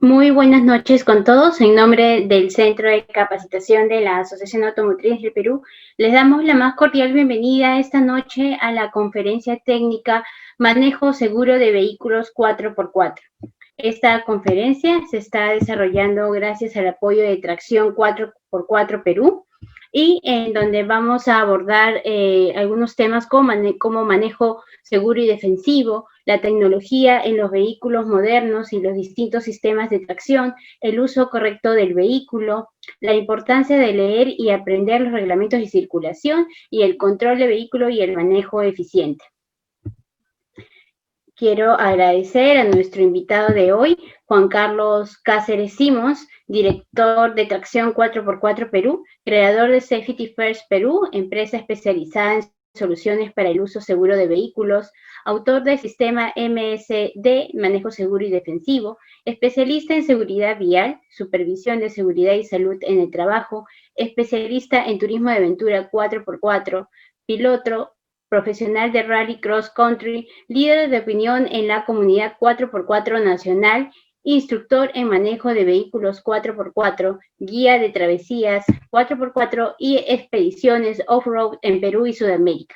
Muy buenas noches con todos. En nombre del Centro de Capacitación de la Asociación Automotriz del Perú, les damos la más cordial bienvenida esta noche a la conferencia técnica Manejo Seguro de Vehículos 4x4. Esta conferencia se está desarrollando gracias al apoyo de Tracción 4x4 Perú y en donde vamos a abordar algunos temas como manejo seguro y defensivo, la tecnología en los vehículos modernos y los distintos sistemas de tracción, el uso correcto del vehículo, la importancia de leer y aprender los reglamentos de circulación y el control de vehículo y el manejo eficiente. Quiero agradecer a nuestro invitado de hoy, Juan Carlos Cáceres Simons, director de Tracción 4x4 Perú, creador de Safety First Perú, empresa especializada en soluciones para el uso seguro de vehículos, autor del sistema MSD, manejo seguro y defensivo, especialista en seguridad vial, supervisión de seguridad y salud en el trabajo, especialista en turismo de aventura 4x4, piloto, profesional de rally cross country, líder de opinión en la comunidad 4x4 nacional, instructor en manejo de vehículos 4x4, guía de travesías 4x4 y expediciones off-road en Perú y Sudamérica.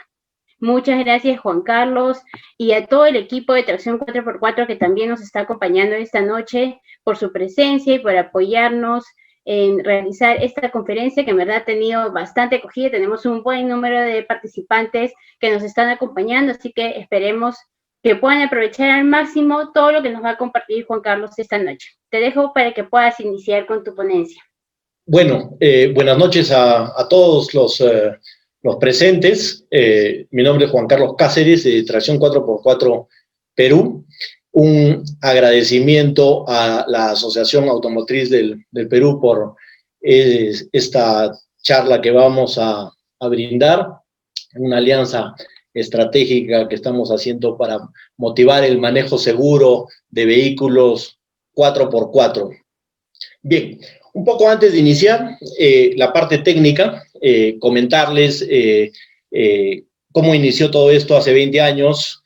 Muchas gracias, Juan Carlos, y a todo el equipo de Tracción 4x4 que también nos está acompañando esta noche por su presencia y por apoyarnos en realizar esta conferencia que en verdad ha tenido bastante acogida. Tenemos un buen número de participantes que nos están acompañando, así que esperemos que puedan aprovechar al máximo todo lo que nos va a compartir Juan Carlos esta noche. Te dejo para que puedas iniciar con tu ponencia. Bueno, buenas noches a todos los presentes. Mi nombre es Juan Carlos Cáceres, de Tracción 4x4 Perú. Un agradecimiento a la Asociación Automotriz del Perú por esta charla que vamos a brindar, una alianza estratégica que estamos haciendo para motivar el manejo seguro de vehículos 4x4. Bien, un poco antes de iniciar la parte técnica, comentarles cómo inició todo esto hace 20 años,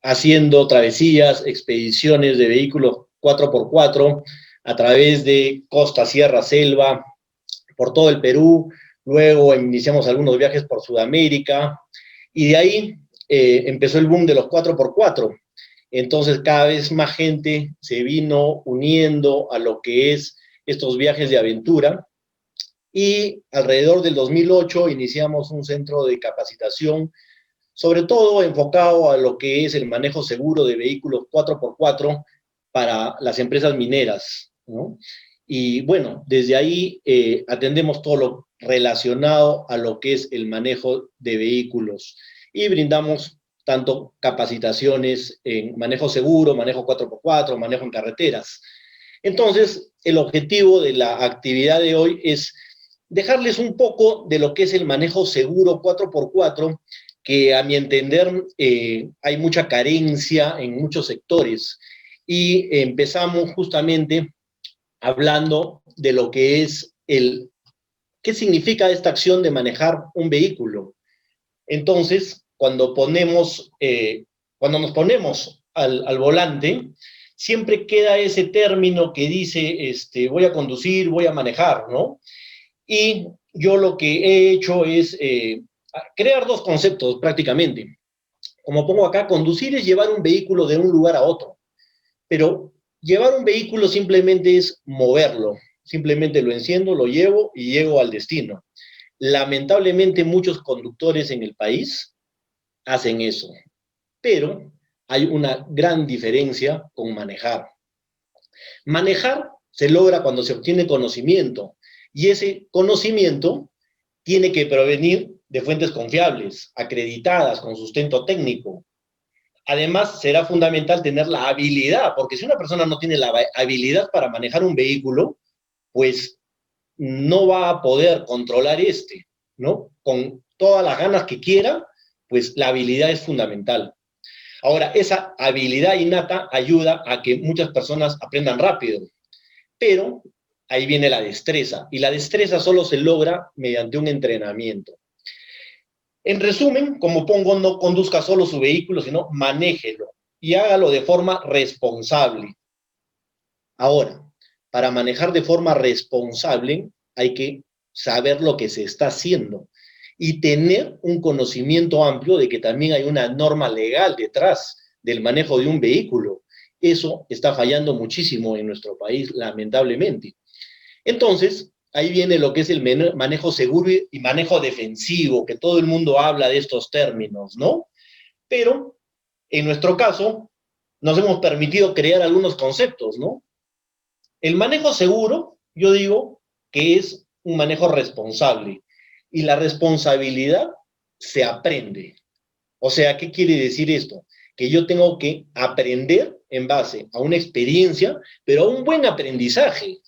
haciendo travesías, expediciones de vehículos 4x4 a través de costa, sierra, selva, por todo el Perú. Luego iniciamos algunos viajes por Sudamérica y de ahí empezó el boom de los 4x4. Entonces cada vez más gente se vino uniendo a lo que es estos viajes de aventura y alrededor del 2008 iniciamos un centro de capacitación, sobre todo enfocado a lo que es el manejo seguro de vehículos 4x4 para las empresas mineras, ¿no? Y bueno, desde ahí atendemos todo lo relacionado a lo que es el manejo de vehículos y brindamos tanto capacitaciones en manejo seguro, manejo 4x4, manejo en carreteras. Entonces, el objetivo de la actividad de hoy es dejarles un poco de lo que es el manejo seguro 4x4, que a mi entender hay mucha carencia en muchos sectores. Y empezamos justamente hablando de lo que es qué significa esta acción de manejar un vehículo. Entonces, cuando nos ponemos al volante, siempre queda ese término que dice, voy a conducir, voy a manejar, ¿no? Y yo lo que he hecho es crear dos conceptos prácticamente. Como pongo acá, conducir es llevar un vehículo de un lugar a otro, pero llevar un vehículo simplemente es moverlo, simplemente lo enciendo, lo llevo y llego al destino. Lamentablemente muchos conductores en el país hacen eso, pero hay una gran diferencia con manejar. Manejar se logra cuando se obtiene conocimiento, y ese conocimiento tiene que provenir de fuentes confiables, acreditadas, con sustento técnico. Además, será fundamental tener la habilidad, porque si una persona no tiene la habilidad para manejar un vehículo, pues no va a poder controlar ¿no? Con todas las ganas que quiera, pues la habilidad es fundamental. Ahora, esa habilidad innata ayuda a que muchas personas aprendan rápido, pero ahí viene la destreza, y la destreza solo se logra mediante un entrenamiento. En resumen, como pongo, no conduzca solo su vehículo, sino manéjelo y hágalo de forma responsable. Ahora, para manejar de forma responsable hay que saber lo que se está haciendo y tener un conocimiento amplio de que también hay una norma legal detrás del manejo de un vehículo. Eso está fallando muchísimo en nuestro país, lamentablemente. Entonces, ahí viene lo que es el manejo seguro y manejo defensivo, que todo el mundo habla de estos términos, ¿no? Pero en nuestro caso, nos hemos permitido crear algunos conceptos, ¿no? El manejo seguro, yo digo que es un manejo responsable y la responsabilidad se aprende. O sea, ¿qué quiere decir esto? Que yo tengo que aprender en base a una experiencia, pero a un buen aprendizaje.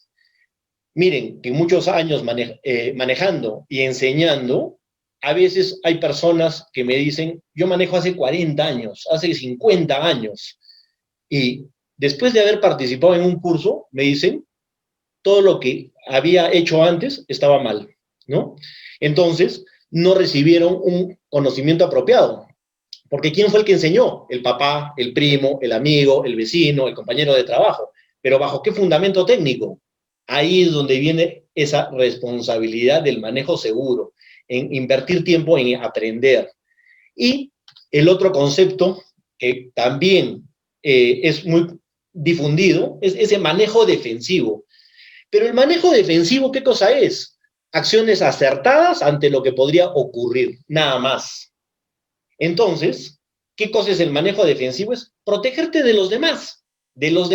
Miren, que muchos años manejando y enseñando, a veces hay personas que me dicen, yo manejo hace 40 años, hace 50 años, y después de haber participado en un curso, me dicen, todo lo que había hecho antes estaba mal, ¿no? Entonces, no recibieron un conocimiento apropiado. Porque ¿quién fue el que enseñó? El papá, el primo, el amigo, el vecino, el compañero de trabajo. Pero ¿bajo qué fundamento técnico? Ahí es donde viene esa responsabilidad del manejo seguro, en invertir tiempo en aprender. Y el otro concepto que también es muy difundido es ese manejo defensivo. Pero el manejo defensivo, ¿qué cosa es? Acciones acertadas ante lo que podría ocurrir, nada más. Entonces, ¿qué cosa es el manejo defensivo? Es protegerte de los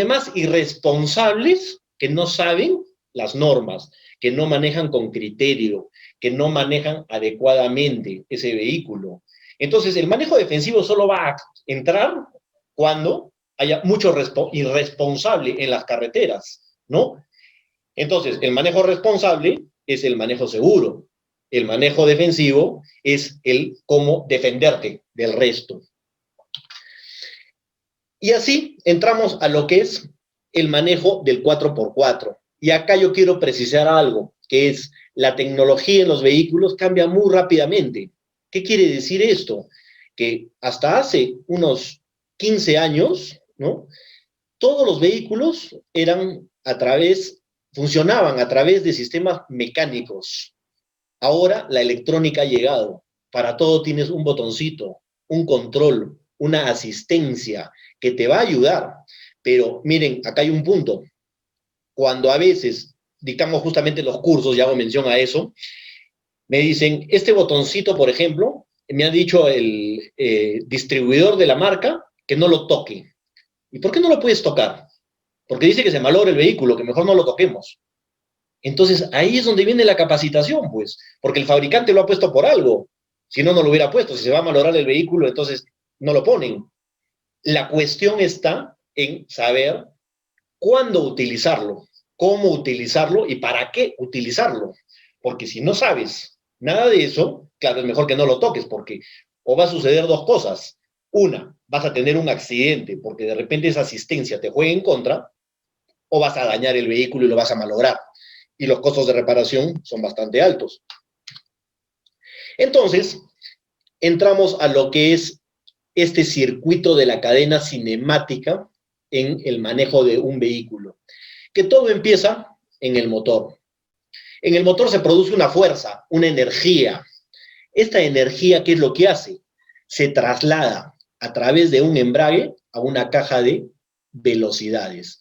demás irresponsables que no saben las normas, que no manejan con criterio, que no manejan adecuadamente ese vehículo. Entonces, el manejo defensivo solo va a entrar cuando haya mucho irresponsable en las carreteras, ¿no? Entonces, el manejo responsable es el manejo seguro. El manejo defensivo es el cómo defenderte del resto. Y así entramos a lo que es el manejo del 4x4. Y acá yo quiero precisar algo, que es la tecnología en los vehículos cambia muy rápidamente. ¿Qué quiere decir esto? Que hasta hace unos 15 años, ¿no? Todos los vehículos funcionaban a través de sistemas mecánicos. Ahora la electrónica ha llegado. Para todo tienes un botoncito, un control, una asistencia que te va a ayudar. Pero miren, acá hay un punto. Cuando a veces dictamos justamente los cursos, y hago mención a eso, me dicen, este botoncito, por ejemplo, me ha dicho el distribuidor de la marca que no lo toque. ¿Y por qué no lo puedes tocar? Porque dice que se malogra el vehículo, que mejor no lo toquemos. Entonces, ahí es donde viene la capacitación, pues, porque el fabricante lo ha puesto por algo. Si no, no lo hubiera puesto. Si se va a malograr el vehículo, entonces no lo ponen. La cuestión está en saber cuándo utilizarlo, cómo utilizarlo y para qué utilizarlo. Porque si no sabes nada de eso, claro, es mejor que no lo toques, porque o va a suceder dos cosas. Una, vas a tener un accidente, porque de repente esa asistencia te juega en contra, o vas a dañar el vehículo y lo vas a malograr. Y los costos de reparación son bastante altos. Entonces, entramos a lo que es este circuito de la cadena cinemática en el manejo de un vehículo, que todo empieza en el motor. En el motor se produce una fuerza, una energía. Esta energía, ¿qué es lo que hace? Se traslada a través de un embrague a una caja de velocidades.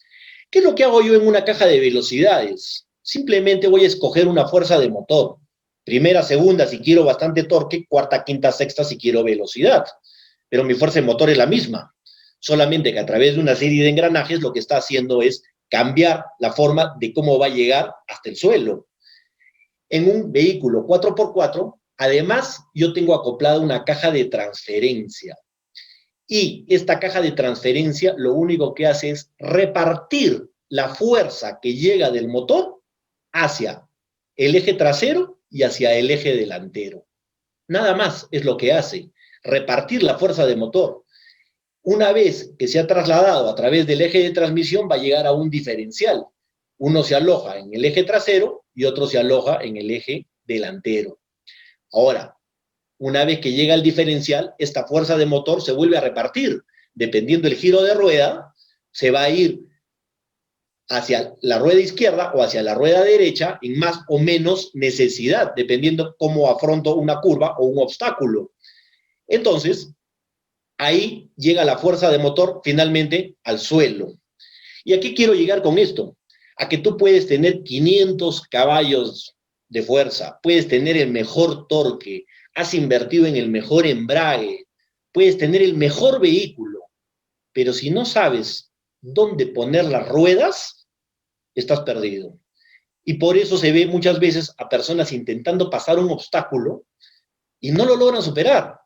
¿Qué es lo que hago yo en una caja de velocidades? Simplemente voy a escoger una fuerza de motor. Primera, segunda si quiero bastante torque, cuarta, quinta, sexta si quiero velocidad. Pero mi fuerza de motor es la misma. Solamente que a través de una serie de engranajes lo que está haciendo es cambiar la forma de cómo va a llegar hasta el suelo. En un vehículo 4x4, además, yo tengo acoplada una caja de transferencia. Y esta caja de transferencia lo único que hace es repartir la fuerza que llega del motor hacia el eje trasero y hacia el eje delantero. Nada más es lo que hace, repartir la fuerza de motor. Una vez que se ha trasladado a través del eje de transmisión, va a llegar a un diferencial. Uno se aloja en el eje trasero y otro se aloja en el eje delantero. Ahora, una vez que llega al diferencial, esta fuerza de motor se vuelve a repartir. Dependiendo del giro de rueda, se va a ir hacia la rueda izquierda o hacia la rueda derecha en más o menos necesidad, dependiendo cómo afronto una curva o un obstáculo. Entonces, ahí llega la fuerza de motor finalmente al suelo. ¿Y aquí quiero llegar con esto? A que tú puedes tener 500 caballos de fuerza, puedes tener el mejor torque, has invertido en el mejor embrague, puedes tener el mejor vehículo, pero si no sabes dónde poner las ruedas, estás perdido. Y por eso se ve muchas veces a personas intentando pasar un obstáculo y no lo logran superar.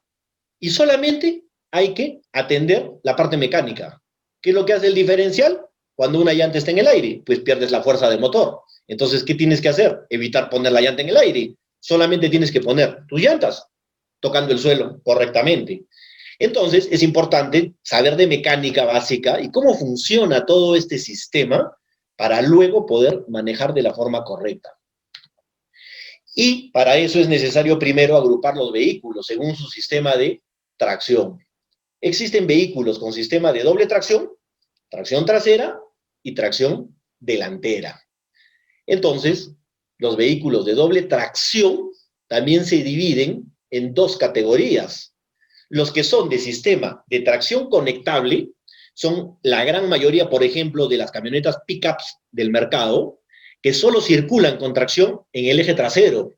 Y solamente hay que atender la parte mecánica. ¿Qué es lo que hace el diferencial? Cuando una llanta está en el aire, pues pierdes la fuerza de motor. Entonces, ¿qué tienes que hacer? Evitar poner la llanta en el aire. Solamente tienes que poner tus llantas tocando el suelo correctamente. Entonces, es importante saber de mecánica básica y cómo funciona todo este sistema para luego poder manejar de la forma correcta. Y para eso es necesario primero agrupar los vehículos según su sistema de tracción. Existen vehículos con sistema de doble tracción, tracción trasera y tracción delantera. Entonces, los vehículos de doble tracción también se dividen en dos categorías. Los que son de sistema de tracción conectable son la gran mayoría, por ejemplo, de las camionetas pickups del mercado, que solo circulan con tracción en el eje trasero.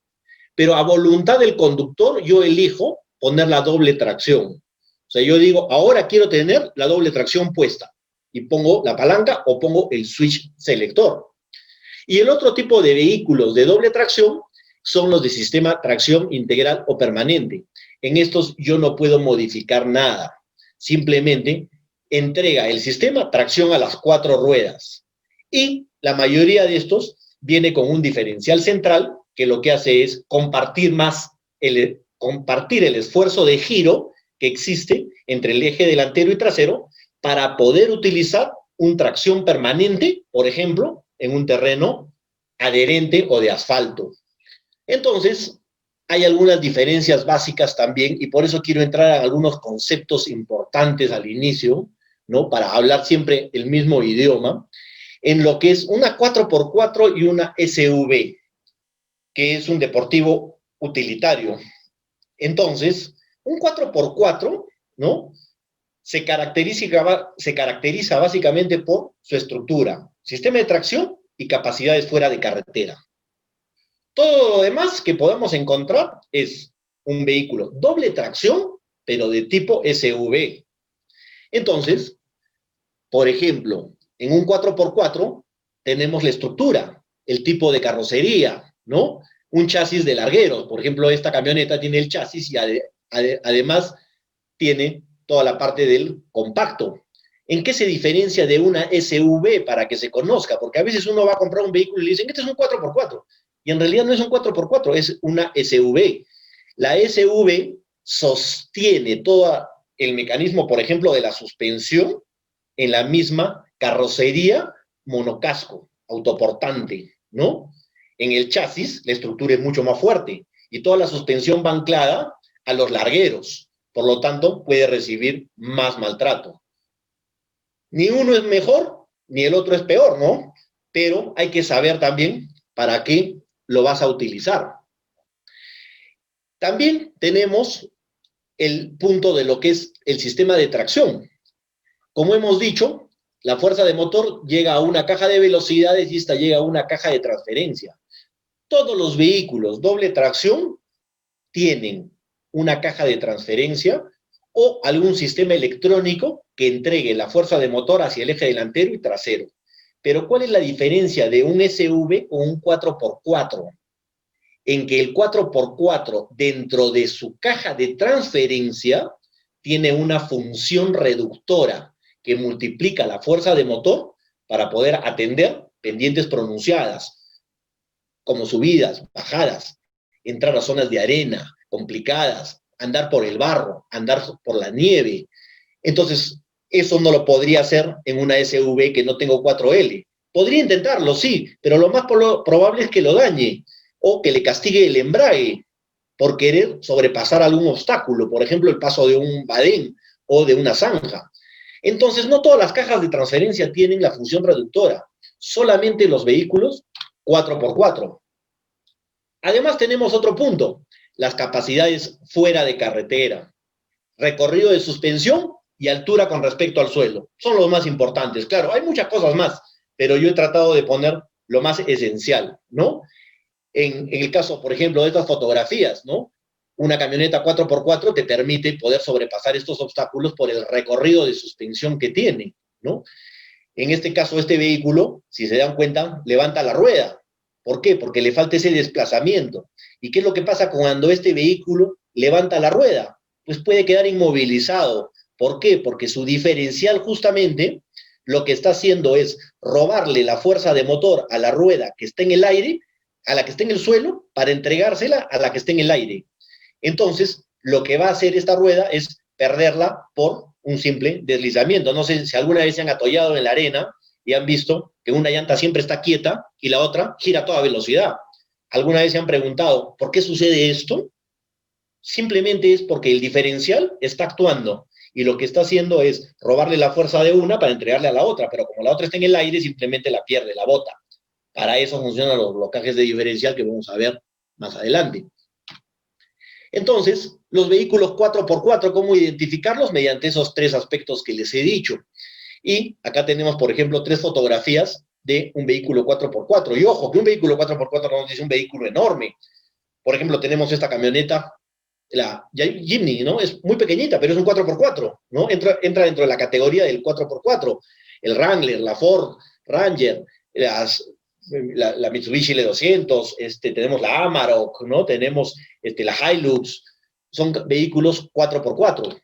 Pero a voluntad del conductor yo elijo poner la doble tracción. O sea, yo digo, ahora quiero tener la doble tracción puesta. Y pongo la palanca o pongo el switch selector. Y el otro tipo de vehículos de doble tracción son los de sistema tracción integral o permanente. En estos yo no puedo modificar nada. Simplemente entrega el sistema tracción a las 4 ruedas. Y la mayoría de estos viene con un diferencial central que lo que hace es compartir el esfuerzo de giro que existe entre el eje delantero y trasero para poder utilizar un tracción permanente, por ejemplo, en un terreno adherente o de asfalto. Entonces, hay algunas diferencias básicas también, y por eso quiero entrar en algunos conceptos importantes al inicio, ¿no? Para hablar siempre el mismo idioma, en lo que es una 4x4 y una SUV, que es un deportivo utilitario. Entonces, un 4x4, ¿no? Se caracteriza básicamente por su estructura, sistema de tracción y capacidades fuera de carretera. Todo lo demás que podamos encontrar es un vehículo doble tracción, pero de tipo SUV. Entonces, por ejemplo, en un 4x4 tenemos la estructura, el tipo de carrocería, ¿no? Un chasis de largueros. Por ejemplo, esta camioneta tiene el chasis y además tiene toda la parte del compacto. ¿En qué se diferencia de una SUV para que se conozca? Porque a veces uno va a comprar un vehículo y le dicen, este es un 4x4. Y en realidad no es un 4x4, es una SUV. La SUV sostiene todo el mecanismo, por ejemplo, de la suspensión en la misma carrocería monocasco, autoportante, ¿no? En el chasis la estructura es mucho más fuerte y toda la suspensión va anclada a los largueros. Por lo tanto, puede recibir más maltrato. Ni uno es mejor, ni el otro es peor, ¿no? Pero hay que saber también para qué lo vas a utilizar. También tenemos el punto de lo que es el sistema de tracción. Como hemos dicho, la fuerza de motor llega a una caja de velocidades y esta llega a una caja de transferencia. Todos los vehículos doble tracción tienen una caja de transferencia o algún sistema electrónico que entregue la fuerza de motor hacia el eje delantero y trasero. Pero ¿cuál es la diferencia de un SUV o un 4x4? En que el 4x4 dentro de su caja de transferencia tiene una función reductora que multiplica la fuerza de motor para poder atender pendientes pronunciadas, como subidas, bajadas, entrar a zonas de arena complicadas, andar por el barro, andar por la nieve. Entonces, eso no lo podría hacer en una SUV que no tengo 4L. Podría intentarlo, sí, pero lo más probable es que lo dañe o que le castigue el embrague por querer sobrepasar algún obstáculo, por ejemplo, el paso de un badén o de una zanja. Entonces, no todas las cajas de transferencia tienen la función reductora. solamente los vehículos 4x4. Además tenemos otro punto, las capacidades fuera de carretera, recorrido de suspensión y altura con respecto al suelo. Son los más importantes. Claro, hay muchas cosas más, pero yo he tratado de poner lo más esencial, ¿no? En el caso, por ejemplo, de estas fotografías, ¿no? Una camioneta 4x4 te permite poder sobrepasar estos obstáculos por el recorrido de suspensión que tiene, ¿no? En este caso, este vehículo, si se dan cuenta, levanta la rueda. ¿Por qué? Porque le falta ese desplazamiento. ¿Y qué es lo que pasa cuando este vehículo levanta la rueda? Pues puede quedar inmovilizado. ¿Por qué? Porque su diferencial justamente lo que está haciendo es robarle la fuerza de motor a la rueda que está en el aire, a la que está en el suelo, para entregársela a la que está en el aire. Entonces, lo que va a hacer esta rueda es perderla por un simple deslizamiento. No sé si alguna vez se han atollado en la arena y han visto que una llanta siempre está quieta y la otra gira a toda velocidad. ¿Alguna vez se han preguntado por qué sucede esto? Simplemente es porque el diferencial está actuando y lo que está haciendo es robarle la fuerza de una para entregarle a la otra, pero como la otra está en el aire, simplemente la pierde, la bota. Para eso funcionan los blocajes de diferencial que vamos a ver más adelante. Entonces, los vehículos 4x4, ¿cómo identificarlos? Mediante esos tres aspectos que les he dicho. Y acá tenemos, por ejemplo, 3 fotografías de un vehículo 4x4. Y ojo, que un vehículo 4x4 no nos dice un vehículo enorme. Por ejemplo, tenemos esta camioneta, la Jimny, ¿no? Es muy pequeñita, pero es un 4x4, ¿no? Entra dentro de la categoría del 4x4. El Wrangler, la Ford Ranger, la Mitsubishi L200, tenemos la Amarok, ¿no? Tenemos la Hilux, son vehículos 4x4.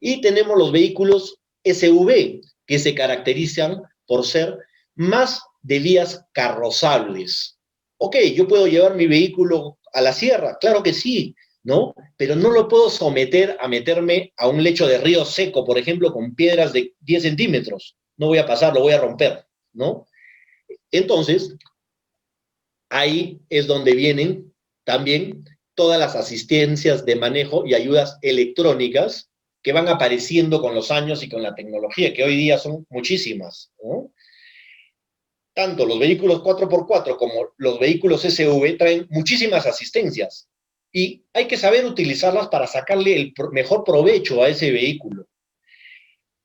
Y tenemos los vehículos SUV, que se caracterizan por ser más de vías carrozables. Ok, yo puedo llevar mi vehículo a la sierra, claro que sí, ¿no? Pero no lo puedo someter a meterme a un lecho de río seco, por ejemplo, con piedras de 10 centímetros. No voy a pasar, lo voy a romper, ¿no? Entonces, ahí es donde vienen también todas las asistencias de manejo y ayudas electrónicas que van apareciendo con los años y con la tecnología, que hoy día son muchísimas, ¿no? Tanto los vehículos 4x4 como los vehículos SUV traen muchísimas asistencias y hay que saber utilizarlas para sacarle el mejor provecho a ese vehículo.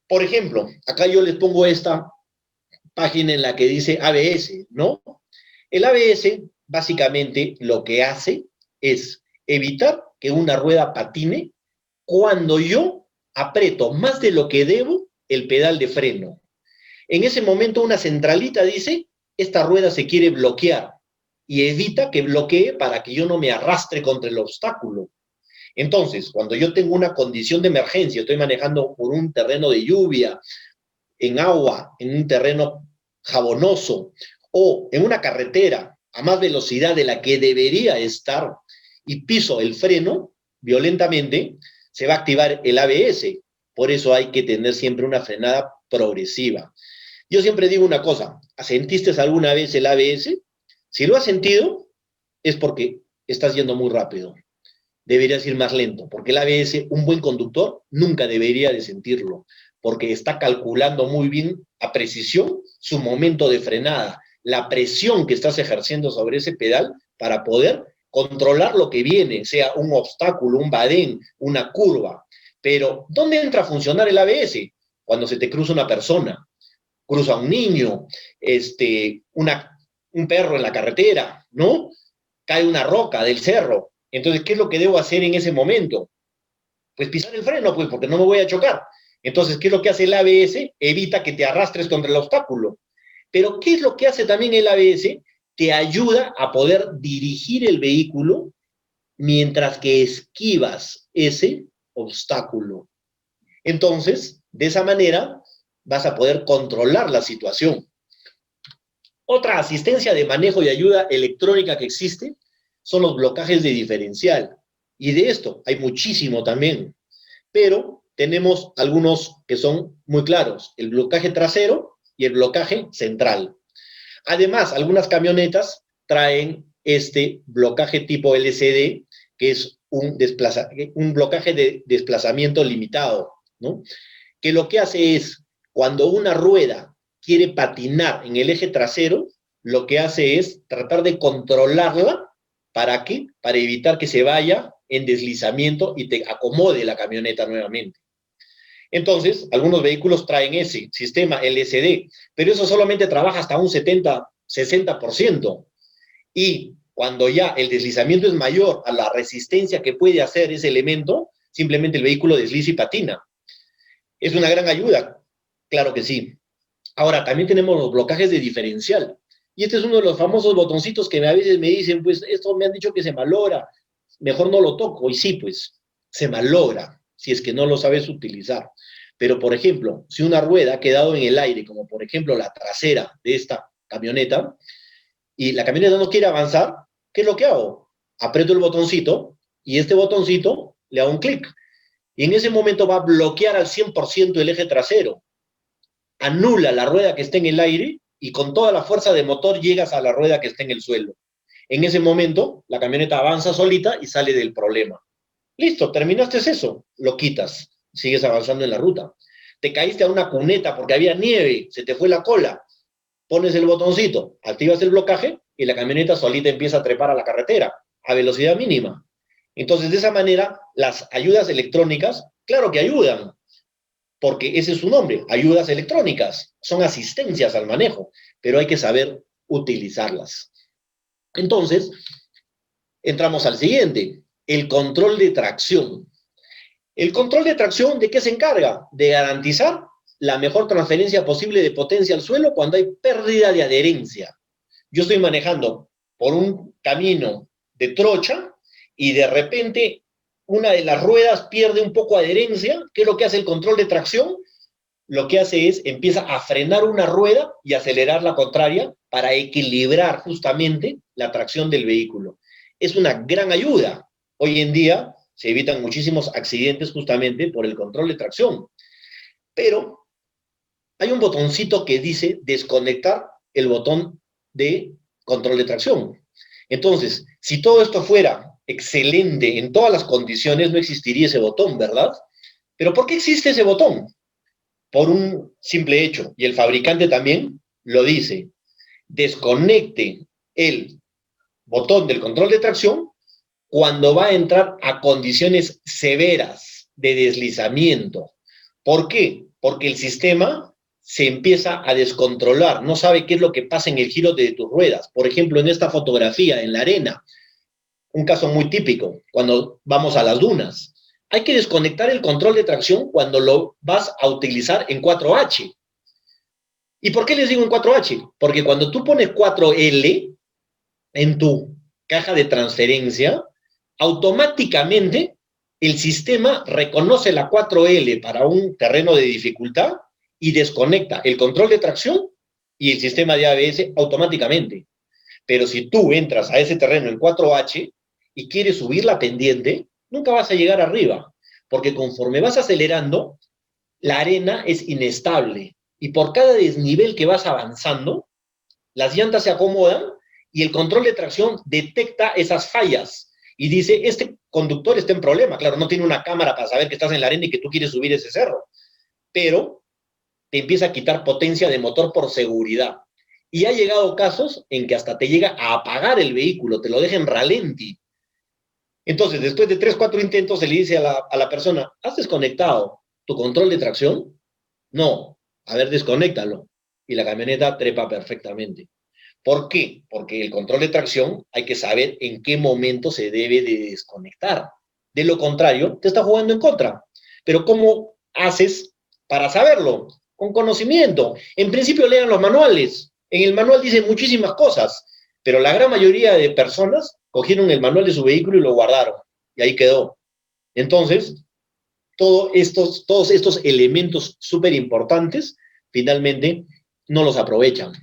Por ejemplo, acá yo les pongo esta página en la que dice ABS, ¿no? El ABS básicamente lo que hace es evitar que una rueda patine cuando yo aprieto más de lo que debo el pedal de freno. En ese momento una centralita dice, esta rueda se quiere bloquear y evita que bloquee para que yo no me arrastre contra el obstáculo. Entonces, cuando yo tengo una condición de emergencia, estoy manejando por un terreno de lluvia, en agua, en un terreno jabonoso o en una carretera a más velocidad de la que debería estar y piso el freno violentamente, se va a activar el ABS. Por eso hay que tener siempre una frenada progresiva. Yo siempre digo una cosa, ¿sentiste alguna vez el ABS? Si lo has sentido, es porque estás yendo muy rápido. Deberías ir más lento, porque el ABS, un buen conductor, nunca debería de sentirlo, porque está calculando muy bien a precisión su momento de frenada, la presión que estás ejerciendo sobre ese pedal para poder controlar lo que viene, sea un obstáculo, un badén, una curva. Pero, ¿dónde entra a funcionar el ABS? Cuando se te cruza una persona, cruza un niño, un perro en la carretera, ¿no? Cae una roca del cerro. Entonces, ¿qué es lo que debo hacer en ese momento? Pues pisar el freno, pues, porque no me voy a chocar. Entonces, ¿qué es lo que hace el ABS? Evita que te arrastres contra el obstáculo. Pero, ¿qué es lo que hace también el ABS? Te ayuda a poder dirigir el vehículo mientras que esquivas ese obstáculo. Entonces, de esa manera, vas a poder controlar la situación. Otra asistencia de manejo y ayuda electrónica que existe son los blocajes de diferencial. Y de esto hay muchísimo también. Pero tenemos algunos que son muy claros. El blocaje trasero y el blocaje central. Además, algunas camionetas traen este blocaje tipo LCD, que es un blocaje de desplazamiento limitado, ¿no? Que lo que hace es, cuando una rueda quiere patinar en el eje trasero, lo que hace es tratar de controlarla. ¿Para qué? Para evitar que se vaya en deslizamiento y te acomode la camioneta nuevamente. Entonces, algunos vehículos traen ese sistema LSD, pero eso solamente trabaja hasta un 70, 60%. Y cuando ya el deslizamiento es mayor a la resistencia que puede hacer ese elemento, simplemente el vehículo desliza y patina. ¿Es una gran ayuda? Claro que sí. Ahora, también tenemos los blocajes de diferencial. Y este es uno de los famosos botoncitos que a veces me dicen, pues esto me han dicho que se malogra, mejor no lo toco. Y sí, pues se malogra si es que no lo sabes utilizar. Pero, por ejemplo, si una rueda ha quedado en el aire, como por ejemplo la trasera de esta camioneta, y la camioneta no quiere avanzar, ¿qué es lo que hago? Aprieto el botoncito y este botoncito le hago un clic. Y en ese momento va a bloquear al 100% el eje trasero. Anula la rueda que esté en el aire y con toda la fuerza de motor llegas a la rueda que está en el suelo. En ese momento, la camioneta avanza solita y sale del problema. Listo, terminaste eso, lo quitas, sigues avanzando en la ruta. Te caíste a una cuneta porque había nieve, se te fue la cola, pones el botoncito, activas el blocaje y la camioneta solita empieza a trepar a la carretera a velocidad mínima. Entonces, de esa manera, las ayudas electrónicas, claro que ayudan, porque ese es su nombre, ayudas electrónicas, son asistencias al manejo, pero hay que saber utilizarlas. Entonces, entramos al siguiente, el control de tracción. El control de tracción, ¿de qué se encarga? De garantizar la mejor transferencia posible de potencia al suelo cuando hay pérdida de adherencia. Yo estoy manejando por un camino de trocha y de repente una de las ruedas pierde un poco de adherencia. ¿Qué es lo que hace el control de tracción? Lo que hace es, empieza a frenar una rueda y acelerar la contraria para equilibrar justamente la tracción del vehículo. Es una gran ayuda. Hoy en día se evitan muchísimos accidentes justamente por el control de tracción. Pero hay un botoncito que dice desconectar el botón de control de tracción. Entonces, si todo esto fuera excelente en todas las condiciones, no existiría ese botón, ¿verdad? Pero ¿por qué existe ese botón? Por un simple hecho, y el fabricante también lo dice, desconecte el botón del control de tracción cuando va a entrar a condiciones severas de deslizamiento. ¿Por qué? Porque el sistema se empieza a descontrolar, no sabe qué es lo que pasa en el giro de tus ruedas. Por ejemplo, en esta fotografía, en la arena, un caso muy típico, cuando vamos a las dunas. Hay que desconectar el control de tracción cuando lo vas a utilizar en 4H. ¿Y por qué les digo en 4H? Porque cuando tú pones 4L en tu caja de transferencia, automáticamente el sistema reconoce la 4L para un terreno de dificultad y desconecta el control de tracción y el sistema de ABS automáticamente. Pero si tú entras a ese terreno en 4H y quieres subir la pendiente, nunca vas a llegar arriba, porque conforme vas acelerando, la arena es inestable y por cada desnivel que vas avanzando, las llantas se acomodan y el control de tracción detecta esas fallas y dice, este conductor está en problema. Claro, no tiene una cámara para saber que estás en la arena y que tú quieres subir ese cerro, pero te empieza a quitar potencia de motor por seguridad. Y ha llegado casos en que hasta te llega a apagar el vehículo, te lo deja en ralenti. Entonces, después de 3, 4 intentos, se le dice a la persona, ¿has desconectado tu control de tracción? No, a ver, desconéctalo. Y la camioneta trepa perfectamente. ¿Por qué? Porque el control de tracción hay que saber en qué momento se debe de desconectar. De lo contrario, te está jugando en contra. Pero ¿cómo haces para saberlo? Con conocimiento. En principio lean los manuales. En el manual dicen muchísimas cosas, pero la gran mayoría de personas cogieron el manual de su vehículo y lo guardaron. Y ahí quedó. Entonces, todos estos elementos súper importantes, finalmente, no los aprovechan.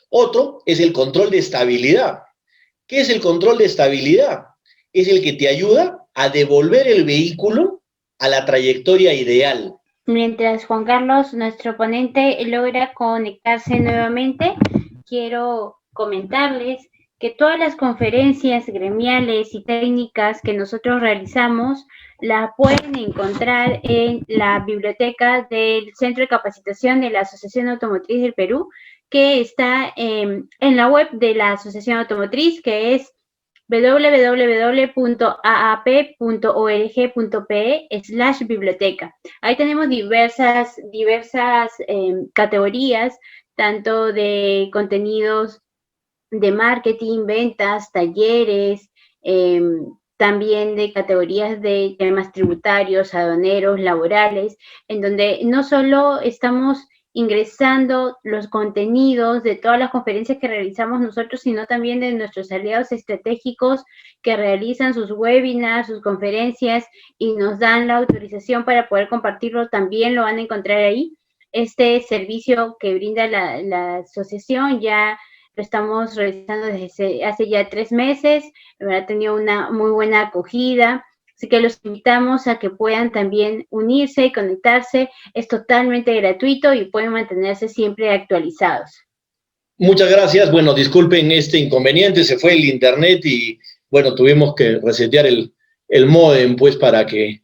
Otro es el control de estabilidad. ¿Qué es el control de estabilidad? Es el que te ayuda a devolver el vehículo a la trayectoria ideal. Mientras Juan Carlos, nuestro ponente, logra conectarse nuevamente, quiero comentarles que todas las conferencias gremiales y técnicas que nosotros realizamos las pueden encontrar en la biblioteca del Centro de Capacitación de la Asociación Automotriz del Perú, que está en la web de la Asociación Automotriz, que es www.aap.org.pe/biblioteca. Ahí tenemos diversas categorías, tanto de contenidos de marketing, ventas, talleres, también de categorías de temas tributarios, aduaneros, laborales, en donde no solo estamos ingresando los contenidos de todas las conferencias que realizamos nosotros, sino también de nuestros aliados estratégicos que realizan sus webinars, sus conferencias y nos dan la autorización para poder compartirlo, también lo van a encontrar ahí. Este servicio que brinda la asociación ya lo estamos realizando desde hace ya 3 meses, ha tenido una muy buena acogida, así que los invitamos a que puedan también unirse y conectarse, es totalmente gratuito y pueden mantenerse siempre actualizados. Muchas gracias, bueno, disculpen este inconveniente, se fue el internet y bueno, tuvimos que resetear el módem, pues para que,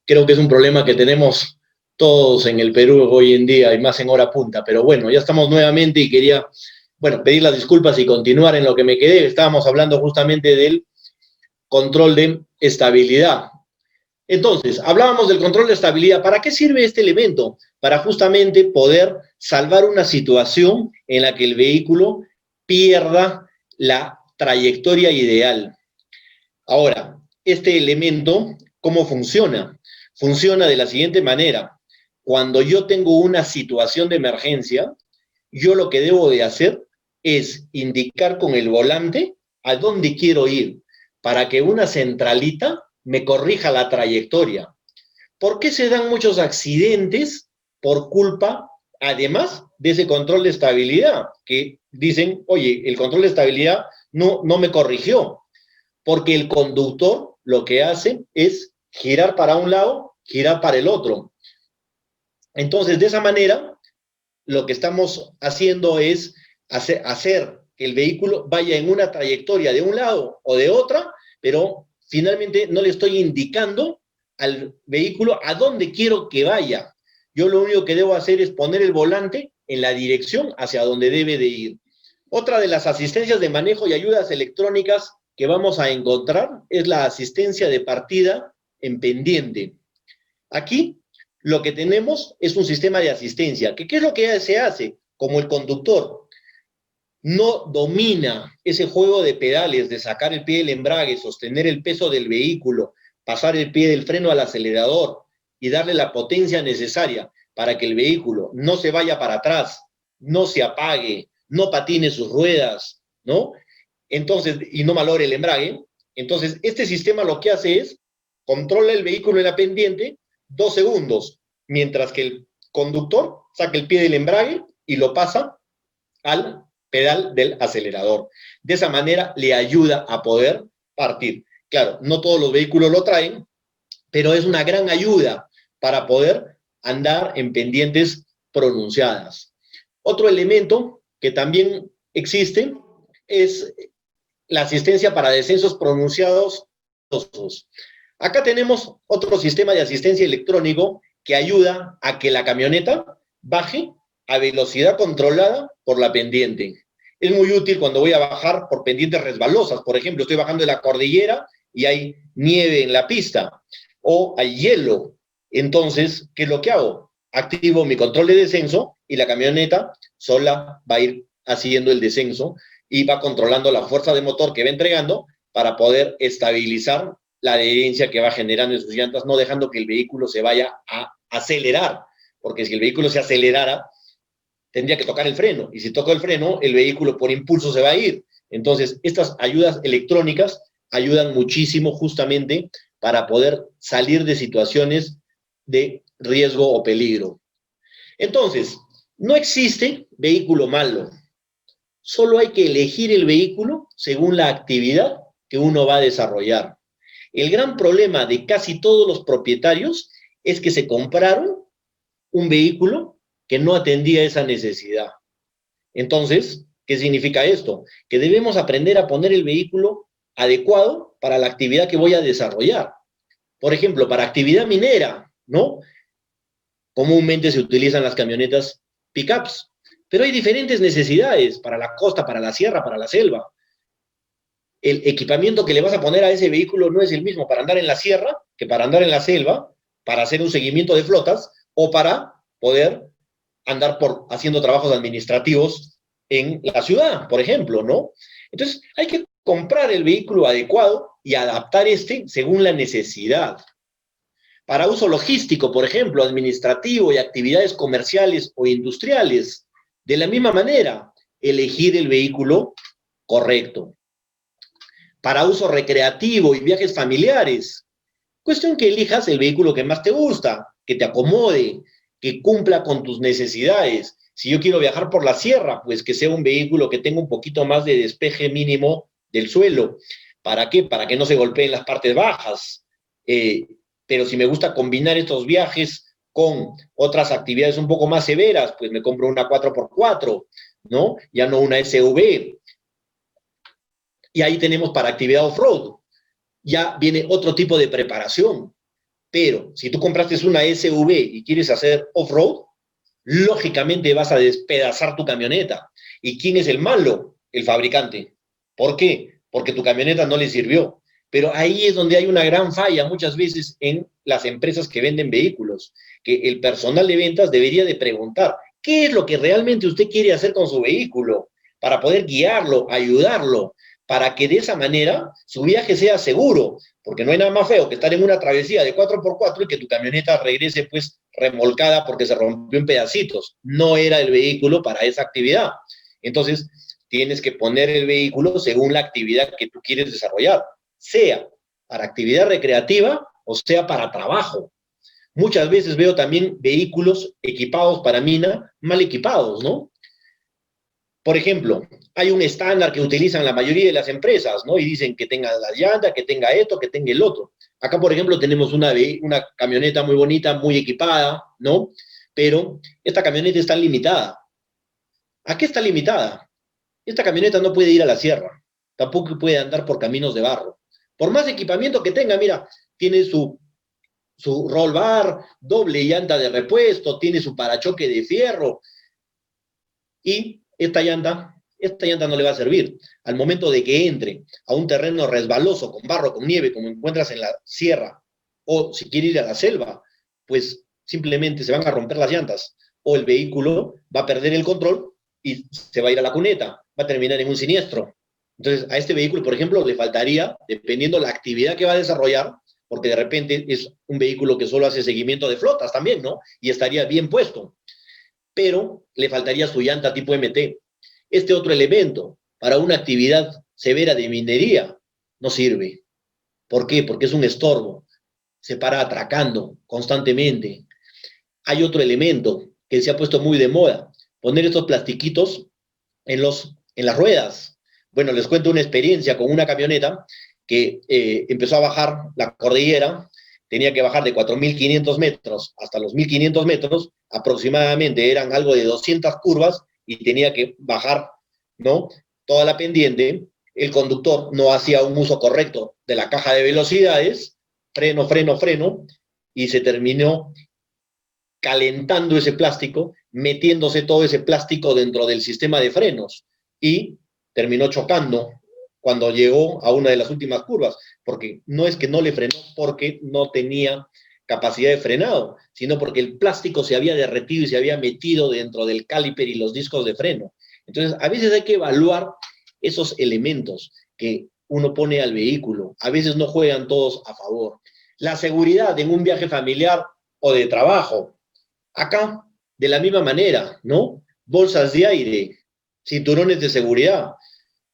creo que es un problema que tenemos todos en el Perú hoy en día y más en hora punta, pero bueno, ya estamos nuevamente y quería, bueno, pedir las disculpas y continuar en lo que me quedé. Estábamos hablando justamente del control de estabilidad. Entonces, hablábamos del control de estabilidad. ¿Para qué sirve este elemento? Para justamente poder salvar una situación en la que el vehículo pierda la trayectoria ideal. Ahora, este elemento, ¿cómo funciona? Funciona de la siguiente manera. Cuando yo tengo una situación de emergencia, yo lo que debo de hacer es indicar con el volante a dónde quiero ir, para que una centralita me corrija la trayectoria. ¿Por qué se dan muchos accidentes? Por culpa, además, de ese control de estabilidad, que dicen, oye, el control de estabilidad no me corrigió, porque el conductor lo que hace es girar para un lado, girar para el otro. Entonces, de esa manera, lo que estamos haciendo es hacer que el vehículo vaya en una trayectoria de un lado o de otra, pero finalmente no le estoy indicando al vehículo a dónde quiero que vaya. Yo lo único que debo hacer es poner el volante en la dirección hacia donde debe de ir. Otra de las asistencias de manejo y ayudas electrónicas que vamos a encontrar es la asistencia de partida en pendiente. Aquí lo que tenemos es un sistema de asistencia. ¿Qué es lo que se hace? Como el conductor no domina ese juego de pedales, de sacar el pie del embrague, sostener el peso del vehículo, pasar el pie del freno al acelerador y darle la potencia necesaria para que el vehículo no se vaya para atrás, no se apague, no patine sus ruedas, ¿no? Entonces, y no malogre el embrague. Entonces, este sistema lo que hace es controla el vehículo en la pendiente 2 segundos, mientras que el conductor saca el pie del embrague y lo pasa al pedal del acelerador. De esa manera le ayuda a poder partir. Claro, no todos los vehículos lo traen, pero es una gran ayuda para poder andar en pendientes pronunciadas. Otro elemento que también existe es la asistencia para descensos pronunciados. Acá tenemos otro sistema de asistencia electrónico que ayuda a que la camioneta baje a velocidad controlada por la pendiente. Es muy útil cuando voy a bajar por pendientes resbalosas. Por ejemplo, estoy bajando de la cordillera y hay nieve en la pista o hay hielo. Entonces, ¿qué es lo que hago? Activo mi control de descenso y la camioneta sola va a ir haciendo el descenso y va controlando la fuerza de motor que va entregando para poder estabilizar la adherencia que va generando en sus llantas, no dejando que el vehículo se vaya a acelerar, porque si el vehículo se acelerara, tendría que tocar el freno, y si toca el freno, el vehículo por impulso se va a ir. Entonces, estas ayudas electrónicas ayudan muchísimo justamente para poder salir de situaciones de riesgo o peligro. Entonces, no existe vehículo malo, solo hay que elegir el vehículo según la actividad que uno va a desarrollar. El gran problema de casi todos los propietarios es que se compraron un vehículo que no atendía esa necesidad. Entonces, ¿Qué significa esto? Que debemos aprender a poner el vehículo adecuado para la actividad que voy a desarrollar. Por ejemplo, para actividad minera, ¿no? Comúnmente se utilizan las camionetas pickups, pero hay diferentes necesidades para la costa, para la sierra, para la selva. El equipamiento que le vas a poner a ese vehículo no es el mismo para andar en la sierra que para andar en la selva, para hacer un seguimiento de flotas o para poder andar haciendo trabajos administrativos en la ciudad, por ejemplo, ¿no? Entonces, hay que comprar el vehículo adecuado y adaptar este según la necesidad. Para uso logístico, por ejemplo, administrativo y actividades comerciales o industriales, de la misma manera, elegir el vehículo correcto. Para uso recreativo y viajes familiares, cuestión que elijas el vehículo que más te gusta, que te acomode, que cumpla con tus necesidades. Si yo quiero viajar por la sierra, pues que sea un vehículo que tenga un poquito más de despeje mínimo del suelo. ¿Para qué? Para que no se golpeen las partes bajas. Pero si me gusta combinar estos viajes con otras actividades un poco más severas, pues me compro una 4x4, ¿no? Ya no una SUV. Y ahí tenemos para actividad off-road. Ya viene otro tipo de preparación. Pero si tú compraste una SUV y quieres hacer off-road, lógicamente vas a despedazar tu camioneta. ¿Y quién es el malo? El fabricante. ¿Por qué? Porque tu camioneta no le sirvió. Pero ahí es donde hay una gran falla muchas veces en las empresas que venden vehículos, que el personal de ventas debería de preguntar, ¿qué es lo que realmente usted quiere hacer con su vehículo? Para poder guiarlo, ayudarlo, para que de esa manera su viaje sea seguro, porque no hay nada más feo que estar en una travesía de 4x4 y que tu camioneta regrese pues remolcada porque se rompió en pedacitos. No era el vehículo para esa actividad. Entonces, tienes que poner el vehículo según la actividad que tú quieres desarrollar, sea para actividad recreativa o sea para trabajo. Muchas veces veo también vehículos equipados para mina, mal equipados, ¿no? Por ejemplo, hay un estándar que utilizan la mayoría de las empresas, ¿no? Y dicen que tenga la llanta, que tenga esto, que tenga el otro. Acá, por ejemplo, tenemos una camioneta muy bonita, muy equipada, ¿no? Pero esta camioneta está limitada. ¿A qué está limitada? Esta camioneta no puede ir a la sierra, tampoco puede andar por caminos de barro. Por más equipamiento que tenga, mira, tiene su roll bar, doble llanta de repuesto, tiene su parachoque de fierro, y esta llanta no le va a servir. Al momento de que entre a un terreno resbaloso, con barro, con nieve, como encuentras en la sierra, o si quiere ir a la selva, pues simplemente se van a romper las llantas, o el vehículo va a perder el control y se va a ir a la cuneta, va a terminar en un siniestro. Entonces, a este vehículo, por ejemplo, le faltaría, dependiendo la actividad que va a desarrollar, porque de repente es un vehículo que solo hace seguimiento de flotas también, ¿no? Y estaría bien puesto, pero le faltaría su llanta tipo MT. Este otro elemento, para una actividad severa de minería, no sirve. ¿Por qué? Porque es un estorbo. Se para atracando constantemente. Hay otro elemento que se ha puesto muy de moda, poner estos plastiquitos en las ruedas. Bueno, les cuento una experiencia con una camioneta que empezó a bajar la cordillera, tenía que bajar de 4.500 metros hasta los 1.500 metros, aproximadamente eran algo de 200 curvas, y tenía que bajar, ¿no?, toda la pendiente. El conductor no hacía un uso correcto de la caja de velocidades, freno, freno, freno, y se terminó calentando ese plástico, metiéndose todo ese plástico dentro del sistema de frenos, y terminó chocando cuando llegó a una de las últimas curvas, porque no es que no le frenó porque no tenía capacidad de frenado, sino porque el plástico se había derretido y se había metido dentro del caliper y los discos de freno. Entonces, a veces hay que evaluar esos elementos que uno pone al vehículo. A veces no juegan todos a favor. La seguridad en un viaje familiar o de trabajo. Acá, de la misma manera, ¿no? Bolsas de aire, cinturones de seguridad.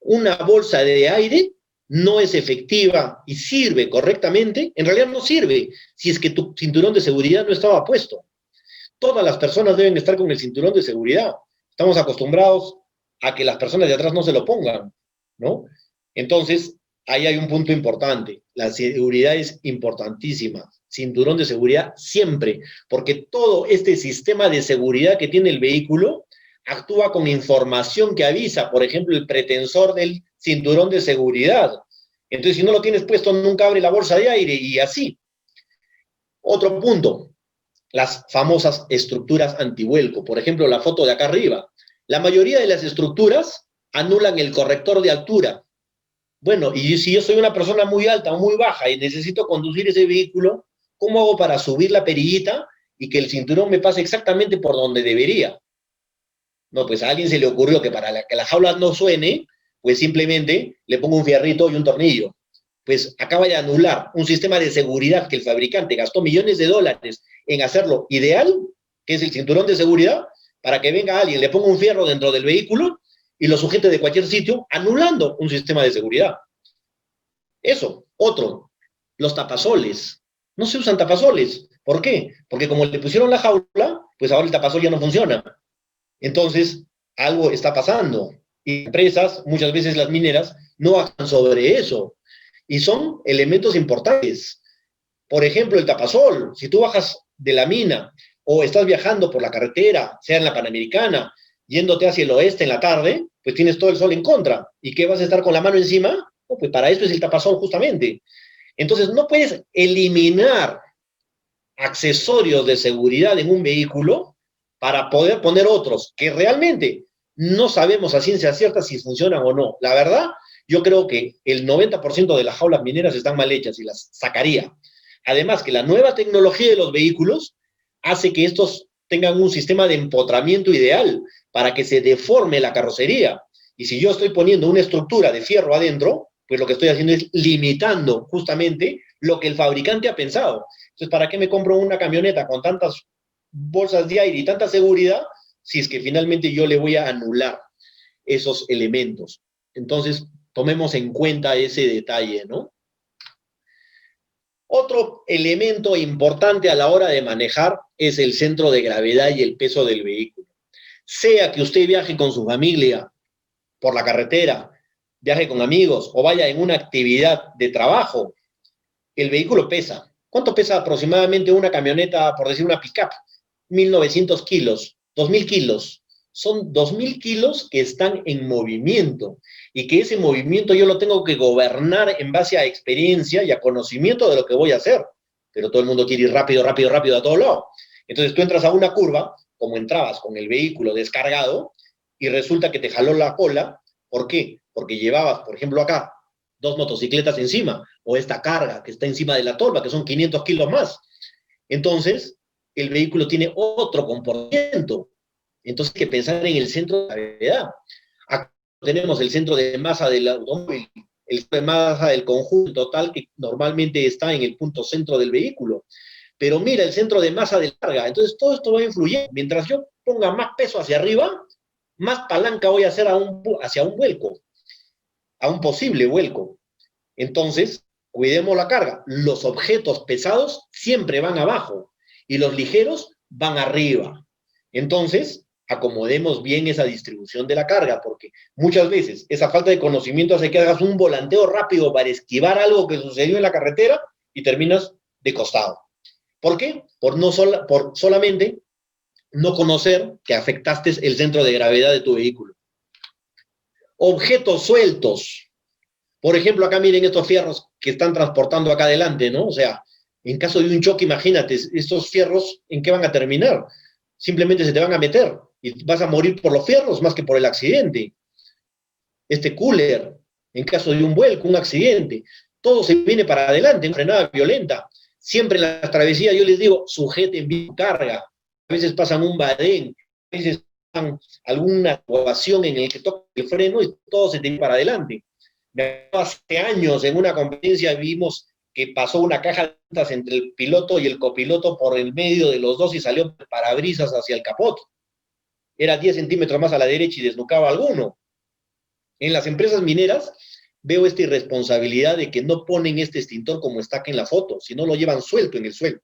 Una bolsa de aire no es efectiva y sirve correctamente, en realidad no sirve si es que tu cinturón de seguridad no estaba puesto. Todas las personas deben estar con el cinturón de seguridad. Estamos acostumbrados a que las personas de atrás no se lo pongan, ¿no? Entonces, ahí hay un punto importante. La seguridad es importantísima. Cinturón de seguridad siempre, porque todo este sistema de seguridad que tiene el vehículo actúa con información que avisa, por ejemplo, el pretensor del cinturón de seguridad. Entonces, si no lo tienes puesto, nunca abre la bolsa de aire y así. Otro punto, las famosas estructuras antivuelco. Por ejemplo, la foto de acá arriba. La mayoría de las estructuras anulan el corrector de altura. Bueno, y si yo soy una persona muy alta o muy baja y necesito conducir ese vehículo, ¿cómo hago para subir la perillita y que el cinturón me pase exactamente por donde debería? No, pues a alguien se le ocurrió que para que la jaula no suene, pues simplemente le pongo un fierrito y un tornillo. Pues acaba de anular un sistema de seguridad que el fabricante gastó millones de dólares en hacerlo ideal, que es el cinturón de seguridad, para que venga alguien, le ponga un fierro dentro del vehículo y lo sujete de cualquier sitio, anulando un sistema de seguridad. Eso. Otro, los tapasoles. No se usan tapasoles. ¿Por qué? Porque como le pusieron la jaula, pues ahora el tapasol ya no funciona. Entonces, algo está pasando. Y empresas, muchas veces las mineras, no actúan sobre eso. Y son elementos importantes. Por ejemplo, el tapasol. Si tú bajas de la mina o estás viajando por la carretera, sea en la Panamericana, yéndote hacia el oeste en la tarde, pues tienes todo el sol en contra. ¿Y qué vas a estar con la mano encima? No, pues para eso es el tapasol justamente. Entonces, no puedes eliminar accesorios de seguridad en un vehículo para poder poner otros que realmente no sabemos a ciencia cierta si funcionan o no. La verdad, yo creo que el 90% de las jaulas mineras están mal hechas y las sacaría. Además, que la nueva tecnología de los vehículos hace que estos tengan un sistema de empotramiento ideal para que se deforme la carrocería. Y si yo estoy poniendo una estructura de fierro adentro, pues lo que estoy haciendo es limitando justamente lo que el fabricante ha pensado. Entonces, ¿para qué me compro una camioneta con tantas bolsas de aire y tanta seguridad si es que finalmente yo le voy a anular esos elementos? Entonces, tomemos en cuenta ese detalle, ¿no? Otro elemento importante a la hora de manejar es el centro de gravedad y el peso del vehículo. Sea que usted viaje con su familia por la carretera, viaje con amigos o vaya en una actividad de trabajo, el vehículo pesa. ¿Cuánto pesa aproximadamente una camioneta, por decir una pick-up? 1.900 kilos, 2.000 kilos. Son 2.000 kilos que están en movimiento y que ese movimiento yo lo tengo que gobernar en base a experiencia y a conocimiento de lo que voy a hacer. Pero todo el mundo quiere ir rápido, rápido, rápido a todo lado. Entonces tú entras a una curva, como entrabas con el vehículo descargado, y resulta que te jaló la cola. ¿Por qué? Porque llevabas, por ejemplo, acá, 2 motocicletas encima, o esta carga que está encima de la tolva, que son 500 kilos más. Entonces, el vehículo tiene otro comportamiento. Entonces hay que pensar en el centro de gravedad. Acá tenemos el centro de masa del automóvil, el centro de masa del conjunto total que normalmente está en el punto centro del vehículo. Pero mira el centro de masa de carga. Entonces todo esto va a influir. Mientras yo ponga más peso hacia arriba, más palanca voy a hacer hacia un vuelco, a un posible vuelco. Entonces, cuidemos la carga. Los objetos pesados siempre van abajo y los ligeros van arriba. Entonces, acomodemos bien esa distribución de la carga, porque muchas veces esa falta de conocimiento hace que hagas un volanteo rápido para esquivar algo que sucedió en la carretera y terminas de costado. ¿Por qué? Por solamente no conocer que afectaste el centro de gravedad de tu vehículo. Objetos sueltos. Por ejemplo, acá miren estos fierros que están transportando acá adelante, ¿no? O sea, en caso de un choque, imagínate, estos fierros, ¿en qué van a terminar? Simplemente se te van a meter y vas a morir por los fierros más que por el accidente. Este cooler, en caso de un vuelco, un accidente, todo se viene para adelante, en frenada violenta. Siempre en las travesías yo les digo, sujeten bien carga. A veces pasan un badén, a veces pasan alguna actuación en el que toca el freno y todo se te viene para adelante. Hace años en una competencia vimos que pasó una caja de llantas entre el piloto y el copiloto por el medio de los dos y salió el parabrisas hacia el capot. Era 10 centímetros más a la derecha y desnucaba alguno. En las empresas mineras veo esta irresponsabilidad de que no ponen este extintor como está aquí en la foto, sino lo llevan suelto en el suelo.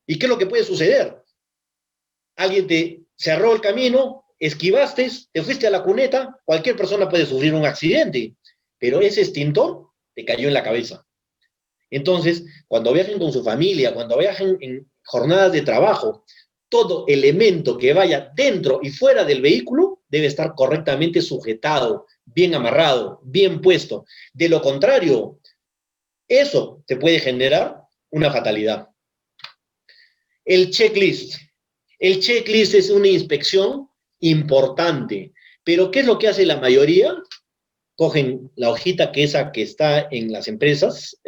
¿Y qué es lo que puede suceder? Alguien te cerró el camino, esquivaste, te fuiste a la cuneta, cualquier persona puede sufrir un accidente, pero ese extintor te cayó en la cabeza. Entonces, cuando viajen con su familia, cuando viajen en jornadas de trabajo, todo elemento que vaya dentro y fuera del vehículo debe estar correctamente sujetado, bien amarrado, bien puesto. De lo contrario, eso te puede generar una fatalidad. El checklist. El checklist es una inspección importante. Pero ¿qué es lo que hace la mayoría? Cogen la hojita que está en las empresas,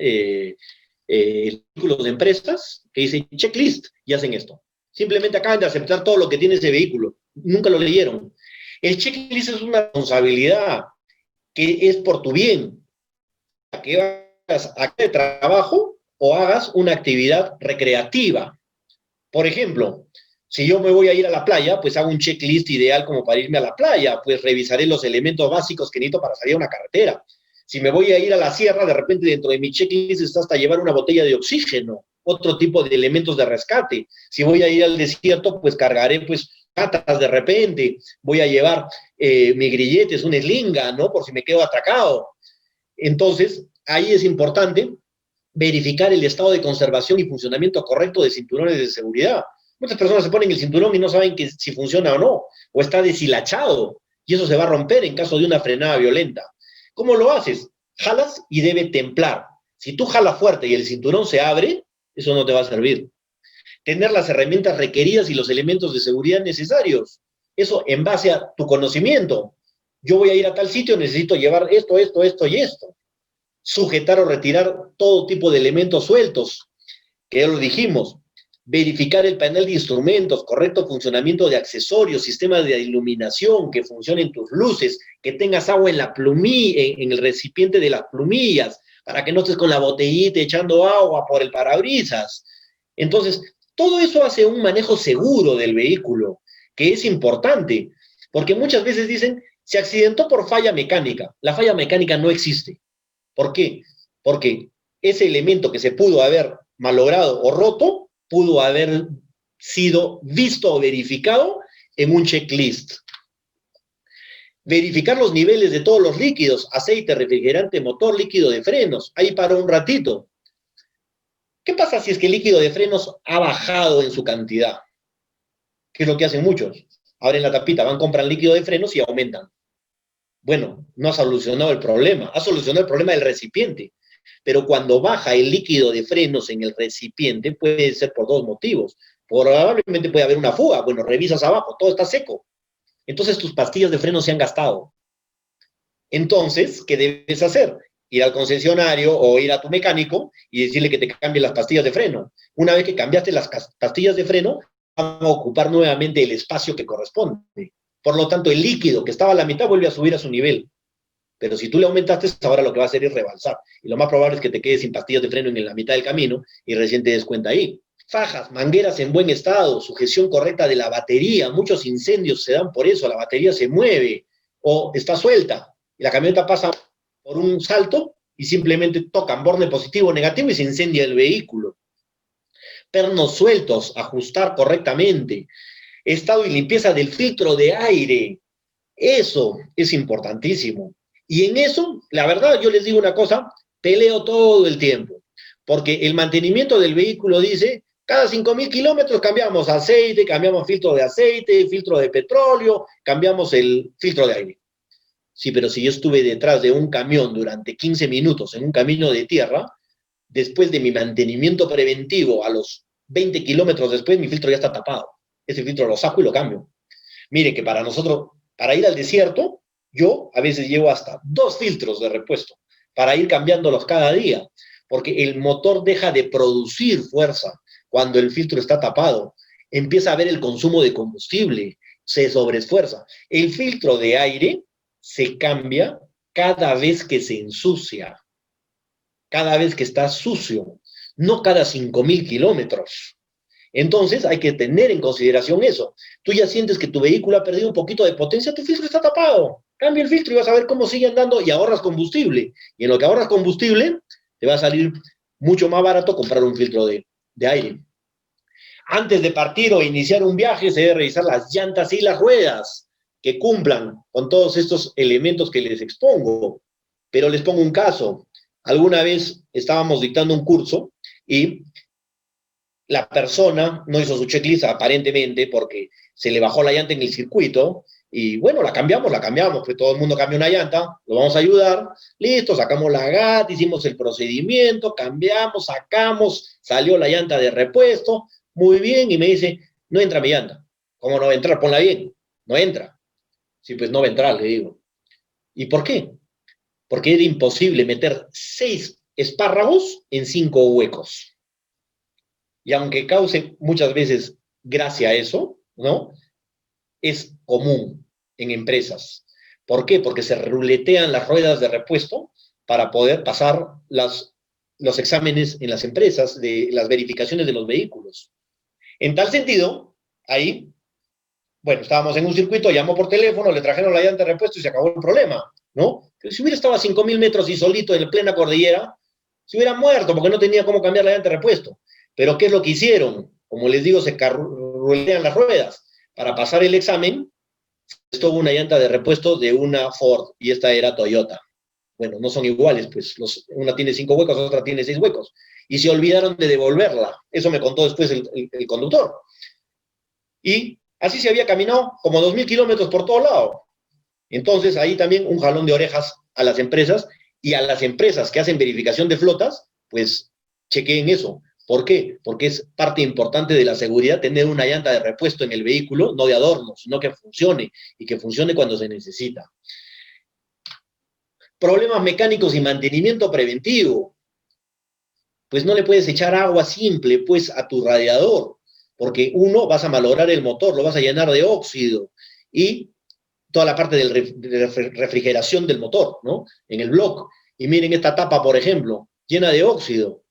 vehículos de empresas, que dice checklist, y hacen esto. Simplemente acaban de aceptar todo lo que tiene ese vehículo. Nunca lo leyeron. El checklist es una responsabilidad que es por tu bien. Que hagas acá de trabajo o hagas una actividad recreativa. Por ejemplo, si yo me voy a ir a la playa, pues hago un checklist ideal como para irme a la playa, pues revisaré los elementos básicos que necesito para salir a una carretera. Si me voy a ir a la sierra, de repente dentro de mi checklist está hasta llevar una botella de oxígeno, otro tipo de elementos de rescate. Si voy a ir al desierto, pues cargaré pues patas de repente, voy a llevar mi grillete, es una eslinga, ¿no? Por si me quedo atracado. Entonces, ahí es importante verificar el estado de conservación y funcionamiento correcto de cinturones de seguridad. Muchas personas se ponen el cinturón y no saben si funciona o no, o está deshilachado, y eso se va a romper en caso de una frenada violenta. ¿Cómo lo haces? Jalas y debe templar. Si tú jalas fuerte y el cinturón se abre, eso no te va a servir. Tener las herramientas requeridas y los elementos de seguridad necesarios. Eso en base a tu conocimiento. Yo voy a ir a tal sitio, necesito llevar esto, esto, esto y esto. Sujetar o retirar todo tipo de elementos sueltos, que ya lo dijimos. Verificar el panel de instrumentos, correcto funcionamiento de accesorios, sistemas de iluminación, que funcionen tus luces, que tengas agua en la plumilla, en el recipiente de las plumillas, para que no estés con la botellita echando agua por el parabrisas. Entonces, todo eso hace un manejo seguro del vehículo, que es importante, porque muchas veces dicen, se accidentó por falla mecánica. La falla mecánica no existe. ¿Por qué? Porque ese elemento que se pudo haber malogrado o roto, pudo haber sido visto o verificado en un checklist. Verificar los niveles de todos los líquidos, aceite, refrigerante, motor, líquido de frenos. Ahí paró un ratito. ¿Qué pasa si es que el líquido de frenos ha bajado en su cantidad? ¿Qué es lo que hacen muchos? Abren la tapita, van, compran líquido de frenos y aumentan. Bueno, no ha solucionado el problema, ha solucionado el problema del recipiente. Pero cuando baja el líquido de frenos en el recipiente, puede ser por dos motivos. Probablemente puede haber una fuga. Bueno, revisas abajo, todo está seco. Entonces tus pastillas de freno se han gastado. Entonces, ¿qué debes hacer? Ir al concesionario o ir a tu mecánico y decirle que te cambie las pastillas de freno. Una vez que cambiaste las pastillas de freno, van a ocupar nuevamente el espacio que corresponde. Por lo tanto, el líquido que estaba a la mitad vuelve a subir a su nivel. Pero si tú le aumentaste, ahora lo que va a hacer es rebalsar. Y lo más probable es que te quedes sin pastillas de freno en la mitad del camino y recién te des cuenta ahí. Fajas, mangueras en buen estado, sujeción correcta de la batería. Muchos incendios se dan por eso. La batería se mueve o está suelta. Y la camioneta pasa por un salto y simplemente tocan borne positivo o negativo y se incendia el vehículo. Pernos sueltos, ajustar correctamente. Estado y limpieza del filtro de aire. Eso es importantísimo. Y en eso, la verdad, yo les digo una cosa, peleo todo el tiempo, porque el mantenimiento del vehículo dice, cada 5.000 kilómetros cambiamos aceite, cambiamos filtro de aceite, filtro de petróleo, cambiamos el filtro de aire. Sí, pero si yo estuve detrás de un camión durante 15 minutos en un camino de tierra, después de mi mantenimiento preventivo, a los 20 kilómetros después, mi filtro ya está tapado. Ese filtro lo saco y lo cambio. Mire que para nosotros, para ir al desierto, yo a veces llevo hasta 2 filtros de repuesto para ir cambiándolos cada día, porque el motor deja de producir fuerza cuando el filtro está tapado. Empieza a haber el consumo de combustible, se sobreesfuerza. El filtro de aire se cambia cada vez que se ensucia, cada vez que está sucio, no cada 5.000 kilómetros. Entonces hay que tener en consideración eso. Tú ya sientes que tu vehículo ha perdido un poquito de potencia, tu filtro está tapado. Cambia el filtro y vas a ver cómo sigue andando y ahorras combustible. Y en lo que ahorras combustible, te va a salir mucho más barato comprar un filtro de aire. Antes de partir o iniciar un viaje, se debe revisar las llantas y las ruedas que cumplan con todos estos elementos que les expongo. Pero les pongo un caso. Alguna vez estábamos dictando un curso y la persona no hizo su checklist aparentemente porque se le bajó la llanta en el circuito y bueno, la cambiamos, pues todo el mundo cambia una llanta, lo vamos a ayudar, listo, sacamos la GAT, hicimos el procedimiento, cambiamos, sacamos, salió la llanta de repuesto, muy bien, y me dice, no entra mi llanta. ¿Cómo no va a entrar? Ponla bien, no entra. Sí, pues no va a entrar, le digo. ¿Y por qué? Porque era imposible meter 6 espárragos en 5 huecos. Y aunque cause muchas veces gracia a eso, ¿no? Es común en empresas. ¿Por qué? Porque se ruletean las ruedas de repuesto para poder pasar los exámenes en las empresas de las verificaciones de los vehículos. En tal sentido, ahí, bueno, estábamos en un circuito, llamó por teléfono, le trajeron la llanta de repuesto y se acabó el problema, ¿no? Pero si hubiera estado a 5.000 metros y solito en plena cordillera, se hubiera muerto porque no tenía cómo cambiar la llanta de repuesto. Pero ¿qué es lo que hicieron? Como les digo, se ruletean las ruedas. Para pasar el examen, esto una llanta de repuesto de una Ford y esta era Toyota. Bueno, no son iguales, pues una tiene 5 huecos, otra tiene 6 huecos. Y se olvidaron de devolverla. Eso me contó después el conductor. Y así se había caminado como 2.000 kilómetros por todo lado. Entonces, ahí también un jalón de orejas a las empresas y a las empresas que hacen verificación de flotas, pues chequeen eso. ¿Por qué? Porque es parte importante de la seguridad tener una llanta de repuesto en el vehículo, no de adorno, sino que funcione y que funcione cuando se necesita. Problemas mecánicos y mantenimiento preventivo. Pues no le puedes echar agua simple pues a tu radiador, porque uno, vas a malograr el motor, lo vas a llenar de óxido y toda la parte de refrigeración del motor, ¿no? En el bloque. Y miren esta tapa, por ejemplo, llena de óxido.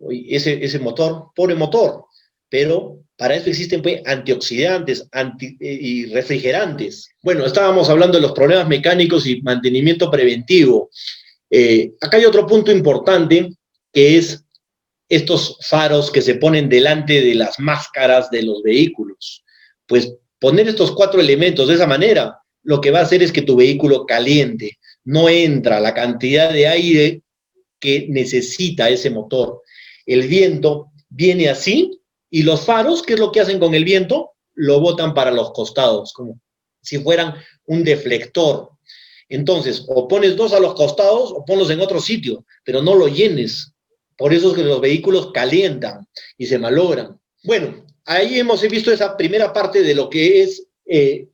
Ese motor, pobre motor. Pero para eso existen pues, antioxidantes y refrigerantes. Bueno, estábamos hablando de los problemas mecánicos y mantenimiento preventivo. Acá hay otro punto importante, que es estos faros que se ponen delante de las máscaras de los vehículos. Pues poner estos 4 elementos de esa manera, lo que va a hacer es que tu vehículo caliente, no entra la cantidad de aire que necesita ese motor. El viento viene así y los faros, ¿qué es lo que hacen con el viento? Lo botan para los costados, como si fueran un deflector. Entonces, o pones 2 a los costados o ponlos en otro sitio, pero no lo llenes. Por eso es que los vehículos calientan y se malogran. Bueno, ahí hemos visto esa primera parte de lo que es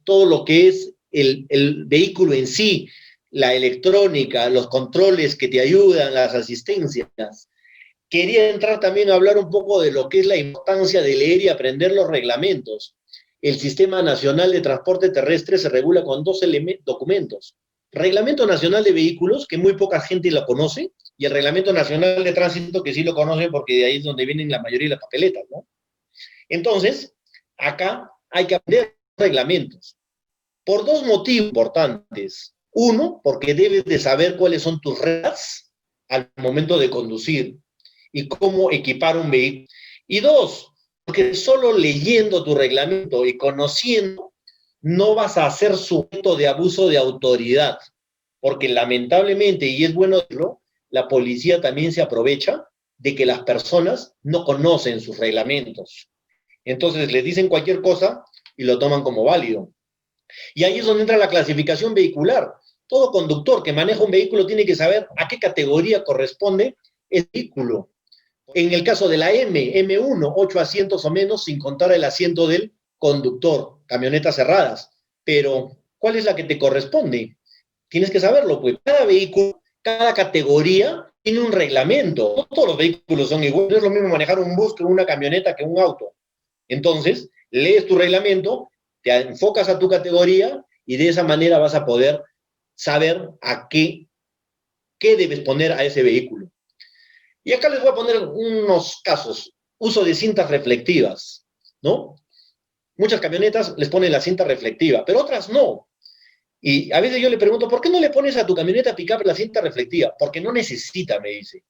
todo lo que es el vehículo en sí, la electrónica, los controles que te ayudan, las asistencias. Quería entrar también a hablar un poco de lo que es la importancia de leer y aprender los reglamentos. El Sistema Nacional de Transporte Terrestre se regula con 2 documentos. Reglamento Nacional de Vehículos, que muy poca gente lo conoce, y el Reglamento Nacional de Tránsito, que sí lo conocen porque de ahí es donde vienen la mayoría de las papeletas, ¿no? Entonces, acá hay que aprender reglamentos por 2 motivos importantes. Uno, porque debes de saber cuáles son tus reglas al momento de conducir y cómo equipar un vehículo. Y 2, porque solo leyendo tu reglamento y conociendo no vas a ser sujeto de abuso de autoridad, porque lamentablemente, y es bueno decirlo, la policía también se aprovecha de que las personas no conocen sus reglamentos. Entonces les dicen cualquier cosa y lo toman como válido. Y ahí es donde entra la clasificación vehicular. Todo conductor que maneja un vehículo tiene que saber a qué categoría corresponde el vehículo. En el caso de la M1, 8 asientos o menos, sin contar el asiento del conductor, camionetas cerradas. Pero, ¿cuál es la que te corresponde? Tienes que saberlo, pues cada vehículo, cada categoría tiene un reglamento. No todos los vehículos son iguales. No es lo mismo manejar un bus que una camioneta que un auto. Entonces, lees tu reglamento, te enfocas a tu categoría y de esa manera vas a poder saber a qué debes poner a ese vehículo. Y acá les voy a poner unos casos. Uso de cintas reflectivas, ¿no? Muchas camionetas les ponen la cinta reflectiva, pero otras no. Y a veces yo le pregunto, ¿por qué no le pones a tu camioneta pick-up la cinta reflectiva? Porque no necesita, me dice.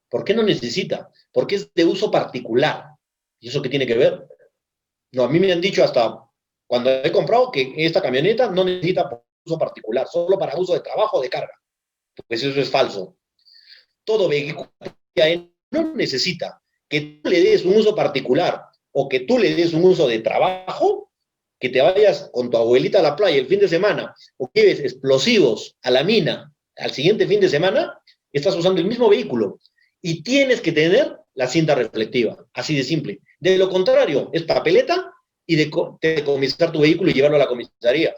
¿Por qué no necesita? Porque es de uso particular. ¿Y eso qué tiene que ver? No, a mí me han dicho hasta cuando he comprado que esta camioneta no necesita uso particular, solo para uso de trabajo o de carga. Pues eso es falso. Todo vehículo no necesita. que tú le des un uso particular o que tú le des un uso de trabajo, que te vayas con tu abuelita a la playa el fin de semana o que lleves explosivos a la mina al siguiente fin de semana, estás usando el mismo vehículo y tienes que tener la cinta reflectiva, así de simple. De lo contrario, es papeleta y decomisar tu vehículo y llevarlo a la comisaría.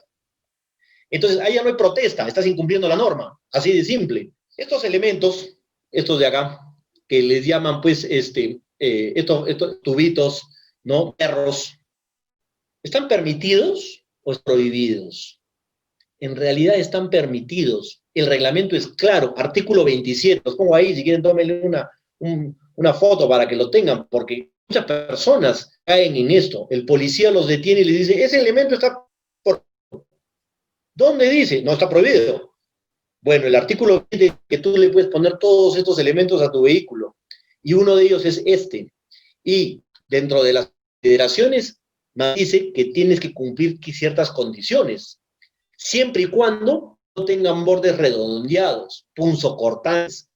Entonces, ahí ya no hay protesta, estás incumpliendo la norma, así de simple. Estos elementos, estos de acá, que les llaman, pues, estos tubitos, ¿no? Perros, ¿están permitidos o prohibidos? En realidad están permitidos. El reglamento es claro, artículo 27, los pongo ahí, si quieren tómenle una foto para que lo tengan, porque muchas personas caen en esto. El policía los detiene y les dice, ese elemento está por... ¿Dónde dice? No está prohibido. Bueno, el artículo dice que tú le puedes poner todos estos elementos a tu vehículo, y uno de ellos es este. Y dentro de las federaciones dice que tienes que cumplir ciertas condiciones, siempre y cuando no tengan bordes redondeados, punzocortantes,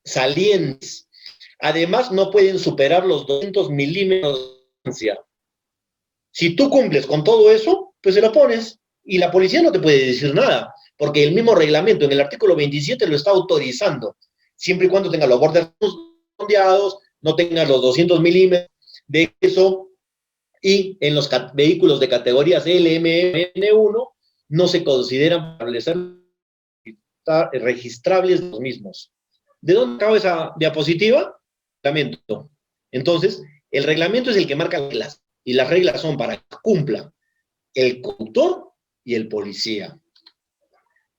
salientes. Además, no pueden superar los 200 milímetros de distancia. Si tú cumples con todo eso, pues se lo pones y la policía no te puede decir nada, porque el mismo reglamento en el artículo 27 lo está autorizando, siempre y cuando tenga los bordes redondeados, no tenga los 200 milímetros de eso, y en los vehículos de categorías LMN1 no se consideran registrables los mismos. ¿De dónde acaba esa diapositiva? Reglamento. Entonces, el reglamento es el que marca las reglas, y las reglas son para que cumpla el conductor y el policía.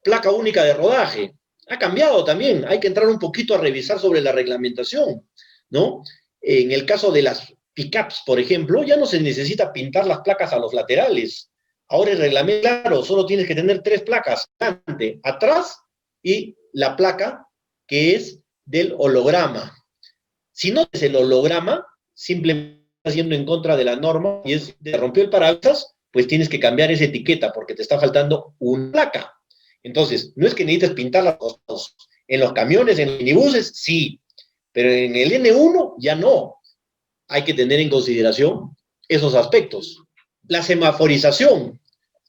Placa única de rodaje. Ha cambiado también, hay que entrar un poquito a revisar sobre la reglamentación, ¿no? En el caso de las pickups, por ejemplo, ya no se necesita pintar las placas a los laterales. Ahora el reglamento, claro, solo tienes que tener 3 placas, adelante, atrás y la placa que es del holograma. Si no es el holograma, simplemente estás yendo en contra de la norma y es, te rompió el parabrisas, pues tienes que cambiar esa etiqueta porque te está faltando una placa. Entonces, no es que necesites pintar las cosas. En los camiones, en los minibuses, sí, pero en el N1 ya no. Hay que tener en consideración esos aspectos. La semaforización.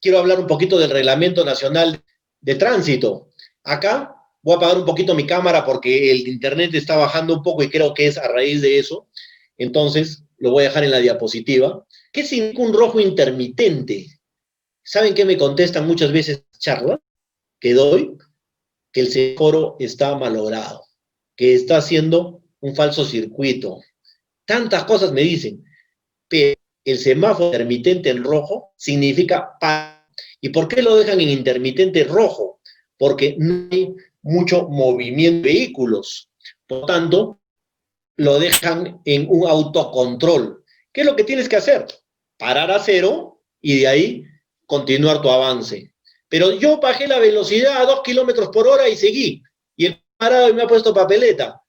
Quiero hablar un poquito del Reglamento Nacional de Tránsito. Acá voy a apagar un poquito mi cámara porque el internet está bajando un poco y creo que es a raíz de eso. Entonces, lo voy a dejar en la diapositiva. ¿Qué significa un rojo intermitente? ¿Saben qué me contestan muchas veces charlas que doy? Que el semáforo está malogrado, que está haciendo un falso circuito. Tantas cosas me dicen, pero el semáforo intermitente en rojo significa paro. ¿Y por qué lo dejan en intermitente rojo? Porque no hay mucho movimiento de vehículos. Por lo tanto, lo dejan en un autocontrol. ¿Qué es lo que tienes que hacer? Parar a 0 y de ahí continuar tu avance. Pero yo bajé la velocidad a 2 kilómetros por hora y seguí. Y el parado me ha puesto papeleta.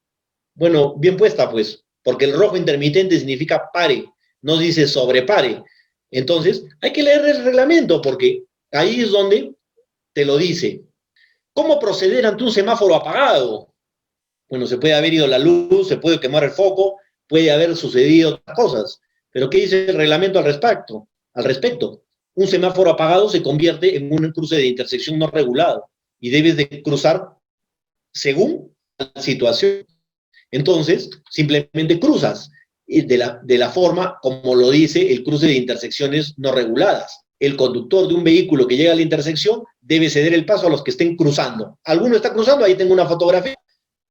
Bueno, bien puesta pues, porque el rojo intermitente significa pare, no dice sobrepare. Entonces, hay que leer el reglamento porque ahí es donde te lo dice. ¿Cómo proceder ante un semáforo apagado? Bueno, se puede haber ido la luz, se puede quemar el foco, puede haber sucedido otras cosas. Pero ¿qué dice el reglamento al respecto? Un semáforo apagado se convierte en un cruce de intersección no regulado y debes de cruzar según la situación. Entonces, simplemente cruzas de la forma como lo dice el cruce de intersecciones no reguladas. El conductor de un vehículo que llega a la intersección debe ceder el paso a los que estén cruzando. ¿Alguno está cruzando? Ahí tengo una fotografía.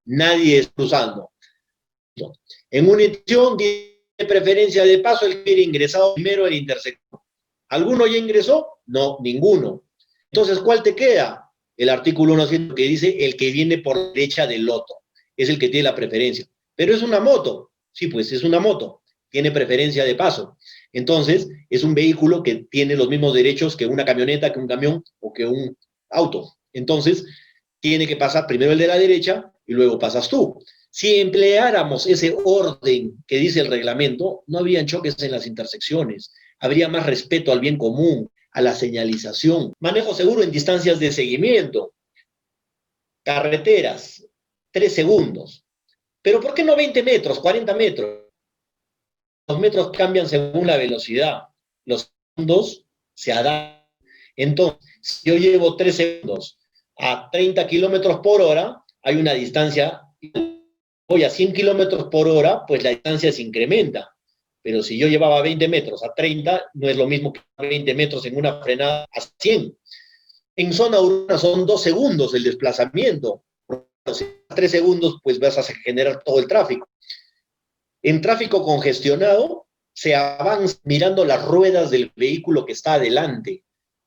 Nadie es cruzando. En una intersección de preferencia de paso el que quiere ingresado primero a la intersección. ¿Alguno ya ingresó? No, ninguno. Entonces, ¿cuál te queda? El artículo 100 que dice el que viene por derecha del loto. Es el que tiene la preferencia. Pero es una moto. Sí, pues es una moto. Tiene preferencia de paso. Entonces, es un vehículo que tiene los mismos derechos que una camioneta, que un camión o que un auto. Entonces, tiene que pasar primero el de la derecha y luego pasas tú. Si empleáramos ese orden que dice el reglamento, no habrían choques en las intersecciones. Habría más respeto al bien común, a la señalización. Manejo seguro en distancias de seguimiento. Carreteras, 3 segundos. ¿Pero por qué no 20 metros, 40 metros? Los metros cambian según la velocidad. Los segundos se adaptan. Entonces, si yo llevo 3 segundos a 30 kilómetros por hora, hay una distancia. Voy a 100 kilómetros por hora, pues la distancia se incrementa. Pero si yo llevaba 20 metros a 30, no es lo mismo que 20 metros en una frenada a 100. En zona urbana son 2 segundos el desplazamiento. Si 3 segundos, pues vas a generar todo el tráfico. En tráfico congestionado, se avanza mirando las ruedas del vehículo que está adelante.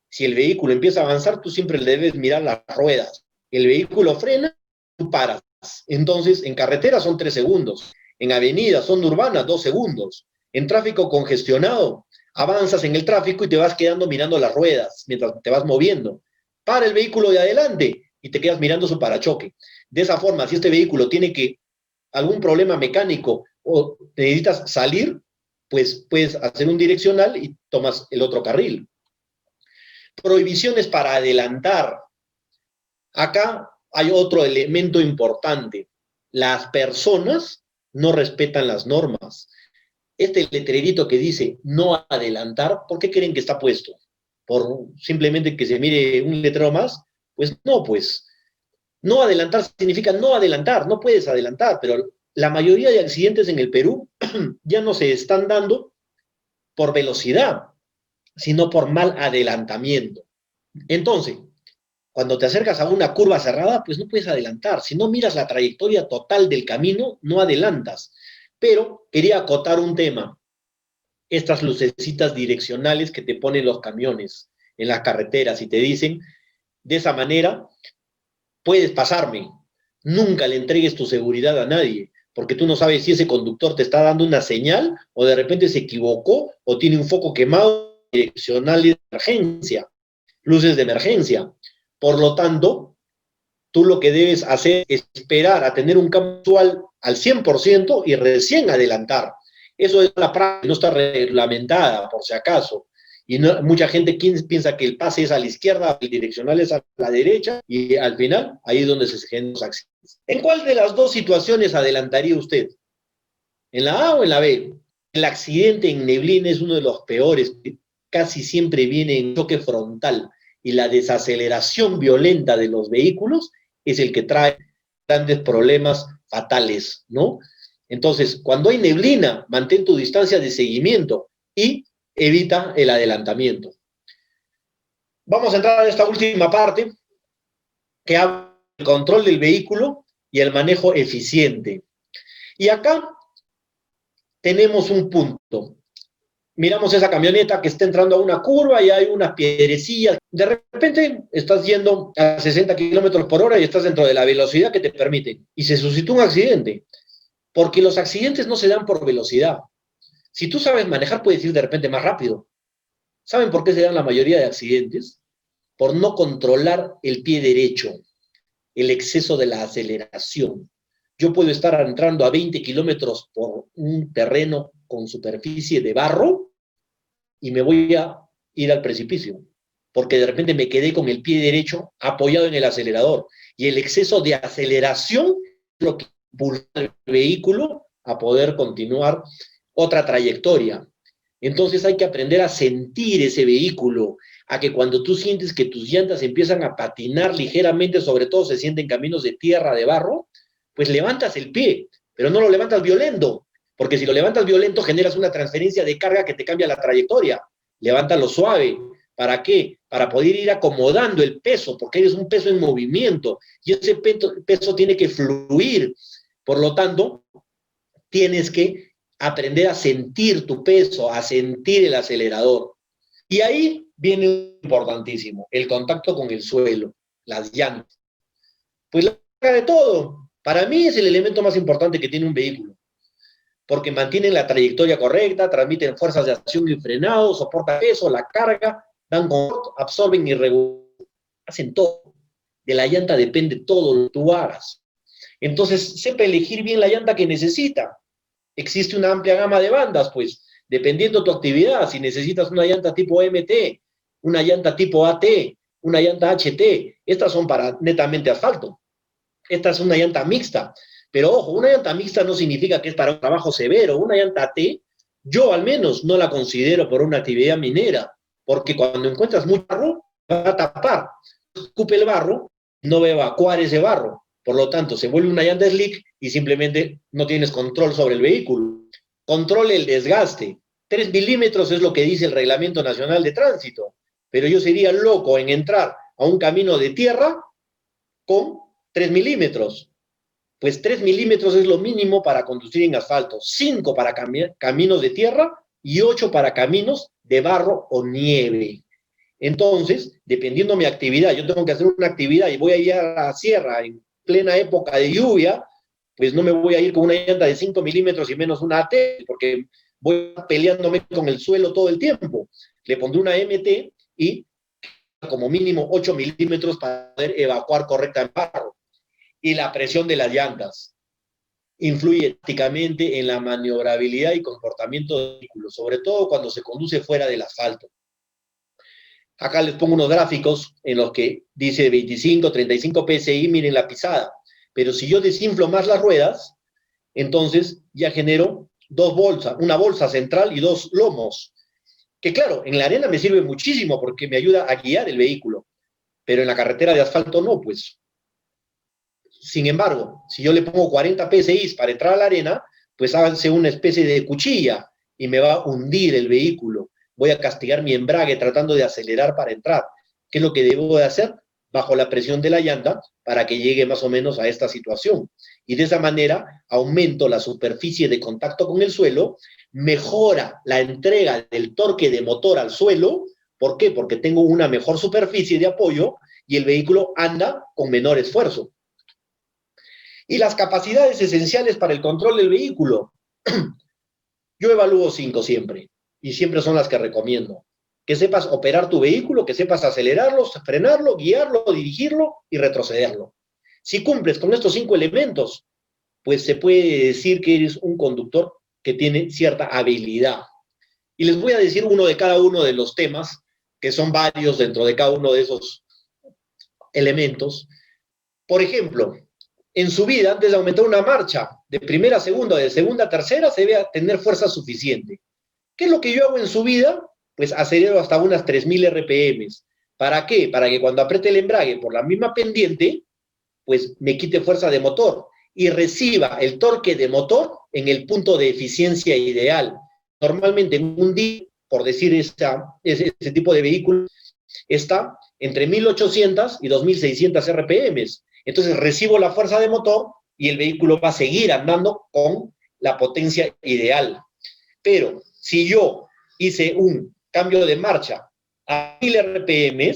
Si el vehículo empieza a avanzar, tú siempre le debes mirar las ruedas. El vehículo frena, tú paras. Entonces, en carretera son 3 segundos. En avenida, son urbanas, 2 segundos. En tráfico congestionado, avanzas en el tráfico y te vas quedando mirando las ruedas mientras te vas moviendo. Para el vehículo de adelante y te quedas mirando su parachoque. De esa forma, si este vehículo tiene algún problema mecánico o necesitas salir, pues puedes hacer un direccional y tomas el otro carril. Prohibiciones para adelantar. Acá hay otro elemento importante. Las personas no respetan las normas. Este letrerito que dice no adelantar, ¿por qué creen que está puesto? ¿Por simplemente que se mire un letrero más? Pues no, pues. No adelantar significa no adelantar, no puedes adelantar, pero la mayoría de accidentes en el Perú ya no se están dando por velocidad, sino por mal adelantamiento. Entonces, cuando te acercas a una curva cerrada, pues no puedes adelantar. Si no miras la trayectoria total del camino, no adelantas. Pero quería acotar un tema. Estas lucecitas direccionales que te ponen los camiones en las carreteras y te dicen, de esa manera, puedes pasarme. Nunca le entregues tu seguridad a nadie, porque tú no sabes si ese conductor te está dando una señal o de repente se equivocó o tiene un foco quemado direccional de emergencia, luces de emergencia. Por lo tanto, tú lo que debes hacer es esperar a tener un campo visual al 100% y recién adelantar. Eso es la práctica, no está reglamentada, por si acaso. Y no, mucha gente piensa que el pase es a la izquierda, el direccional es a la derecha, y al final, ahí es donde se generan los accidentes. ¿En cuál de las dos situaciones adelantaría usted? ¿En la A o en la B? El accidente en neblina es uno de los peores, casi siempre viene en choque frontal, y la desaceleración violenta de los vehículos es el que trae grandes problemas fatales, ¿no? Entonces, cuando hay neblina, mantén tu distancia de seguimiento y evita el adelantamiento. Vamos a entrar a esta última parte que habla del control del vehículo y el manejo eficiente. Y acá tenemos un punto. Miramos esa camioneta que está entrando a una curva y hay unas piedrecillas. De repente estás yendo a 60 kilómetros por hora y estás dentro de la velocidad que te permite. Y se suscitó un accidente. Porque los accidentes no se dan por velocidad. Si tú sabes manejar, puedes ir de repente más rápido. ¿Saben por qué se dan la mayoría de accidentes? Por no controlar el pie derecho, el exceso de la aceleración. Yo puedo estar entrando a 20 kilómetros por un terreno con superficie de barro y me voy a ir al precipicio, porque de repente me quedé con el pie derecho apoyado en el acelerador. Y el exceso de aceleración es lo que impulsa al vehículo a poder continuar otra trayectoria. Entonces hay que aprender a sentir ese vehículo, a que cuando tú sientes que tus llantas empiezan a patinar ligeramente, sobre todo se sienten caminos de tierra, de barro, pues levantas el pie, pero no lo levantas violento, porque si lo levantas violento generas una transferencia de carga que te cambia la trayectoria. Levántalo suave. ¿Para qué? Para poder ir acomodando el peso, porque eres un peso en movimiento y ese peso tiene que fluir. Por lo tanto, tienes que aprender a sentir tu peso, a sentir el acelerador. Y ahí viene importantísimo, el contacto con el suelo, las llantas. Pues la carga de todo. Para mí es el elemento más importante que tiene un vehículo, porque mantienen la trayectoria correcta, transmiten fuerzas de acción y frenado, soportan peso, la carga, dan confort, absorben y regulan, hacen todo. De la llanta depende todo lo que tú hagas. Entonces, sepa elegir bien la llanta que necesita. Existe una amplia gama de bandas, pues, dependiendo de tu actividad, si necesitas una llanta tipo MT, una llanta tipo AT, una llanta HT, estas son para netamente asfalto. Esta es una llanta mixta, pero ojo, una llanta mixta no significa que es para un trabajo severo. Una llanta AT Yo al menos no la considero por una actividad minera, porque cuando encuentras mucho barro, va a tapar, escupe el barro, no va a evacuar ese barro. Por lo tanto, se vuelve una llanta slick y simplemente no tienes control sobre el vehículo. Controle el desgaste. 3 milímetros es lo que dice el Reglamento Nacional de Tránsito, pero yo sería loco en entrar a un camino de tierra con 3 milímetros. Pues 3 milímetros es lo mínimo para conducir en asfalto, 5 para caminos de tierra y 8 para caminos de barro o nieve. Entonces, dependiendo de mi actividad, yo tengo que hacer una actividad y voy a ir a la sierra en plena época de lluvia, pues no me voy a ir con una llanta de 5 milímetros y menos una AT, porque voy peleándome con el suelo todo el tiempo. Le pondré una MT y como mínimo 8 milímetros para poder evacuar correctamente el barro. Y la presión de las llantas influye prácticamente en la maniobrabilidad y comportamiento del vehículo, sobre todo cuando se conduce fuera del asfalto. Acá les pongo unos gráficos en los que dice 25, 35 PSI, miren la pisada. Pero si yo desinflo más las ruedas, entonces ya genero dos bolsas, una bolsa central y dos lomos. Que claro, en la arena me sirve muchísimo porque me ayuda a guiar el vehículo, pero en la carretera de asfalto no, pues. Sin embargo, si yo le pongo 40 PSI para entrar a la arena, pues hace una especie de cuchilla y me va a hundir el vehículo. Voy a castigar mi embrague tratando de acelerar para entrar. ¿Qué es lo que debo de hacer? Bajo la presión de la llanta para que llegue más o menos a esta situación. Y de esa manera aumento la superficie de contacto con el suelo, mejora la entrega del torque de motor al suelo. ¿Por qué? Porque tengo una mejor superficie de apoyo y el vehículo anda con menor esfuerzo. Y las capacidades esenciales para el control del vehículo. Yo evalúo 5 siempre, y siempre son las que recomiendo. Que sepas operar tu vehículo, que sepas acelerarlo, frenarlo, guiarlo, dirigirlo y retrocederlo. Si cumples con estos 5 elementos, pues se puede decir que eres un conductor que tiene cierta habilidad. Y les voy a decir uno de cada uno de los temas, que son varios dentro de cada uno de esos elementos. Por ejemplo, en su vida, antes de aumentar una marcha de primera a segunda, de segunda a tercera, se debe tener fuerza suficiente. ¿Qué es lo que yo hago en su vida? Pues acelero hasta unas 3000 RPM. ¿Para qué? Para que cuando apriete el embrague por la misma pendiente, pues me quite fuerza de motor y reciba el torque de motor en el punto de eficiencia ideal. Normalmente en un día, por decir ese tipo de vehículo, está entre 1800 y 2600 RPM. Entonces recibo la fuerza de motor y el vehículo va a seguir andando con la potencia ideal. Pero si yo hice un cambio de marcha a 1000 RPM,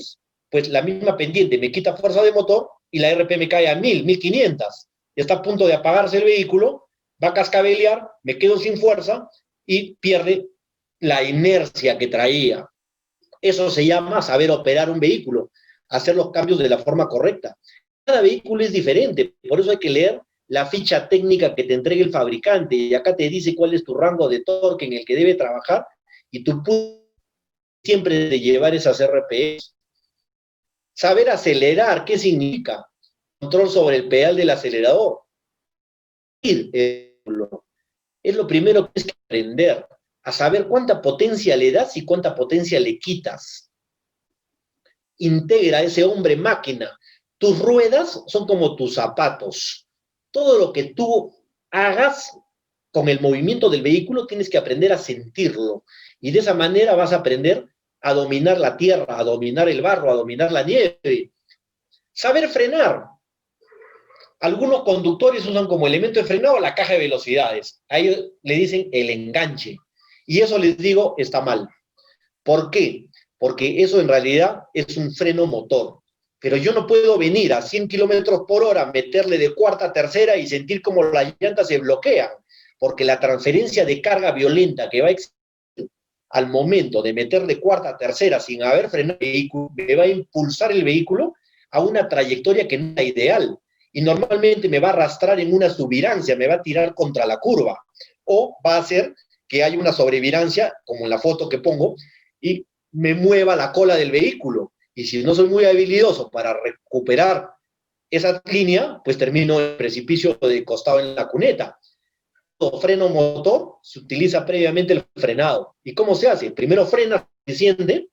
pues la misma pendiente me quita fuerza de motor y la RPM cae a 1000, 1500. Está a punto de apagarse el vehículo, va a cascabelear, me quedo sin fuerza y pierde la inercia que traía. Eso se llama saber operar un vehículo, hacer los cambios de la forma correcta. Cada vehículo es diferente, por eso hay que leer la ficha técnica que te entregue el fabricante, y acá te dice cuál es tu rango de torque en el que debe trabajar, y tú puedes siempre de llevar esas RPS. Saber acelerar, ¿qué significa? Control sobre el pedal del acelerador. Es lo primero que tienes que aprender, a saber cuánta potencia le das y cuánta potencia le quitas. Integra ese hombre máquina. Tus ruedas son como tus zapatos. Todo lo que tú hagas con el movimiento del vehículo tienes que aprender a sentirlo. Y de esa manera vas a aprender a dominar la tierra, a dominar el barro, a dominar la nieve. Saber frenar. Algunos conductores usan como elemento de frenado la caja de velocidades. A ellos le dicen el enganche. Y eso les digo, está mal. ¿Por qué? Porque eso en realidad es un freno motor. Pero yo no puedo venir a 100 kilómetros por hora, meterle de cuarta a tercera y sentir como las llantas se bloquean. Porque la transferencia de carga violenta que va a existir al momento de meter de cuarta a tercera sin haber frenado el vehículo, me va a impulsar el vehículo a una trayectoria que no es ideal. Y normalmente me va a arrastrar en una subvirancia, me va a tirar contra la curva. O va a hacer que haya una sobrevirancia, como en la foto que pongo, y me mueva la cola del vehículo. Y si no soy muy habilidoso para recuperar esa línea, pues termino en el precipicio de costado en la cuneta. freno motor, se utiliza previamente el frenado. ¿Y cómo se hace? Primero frenas, desciende,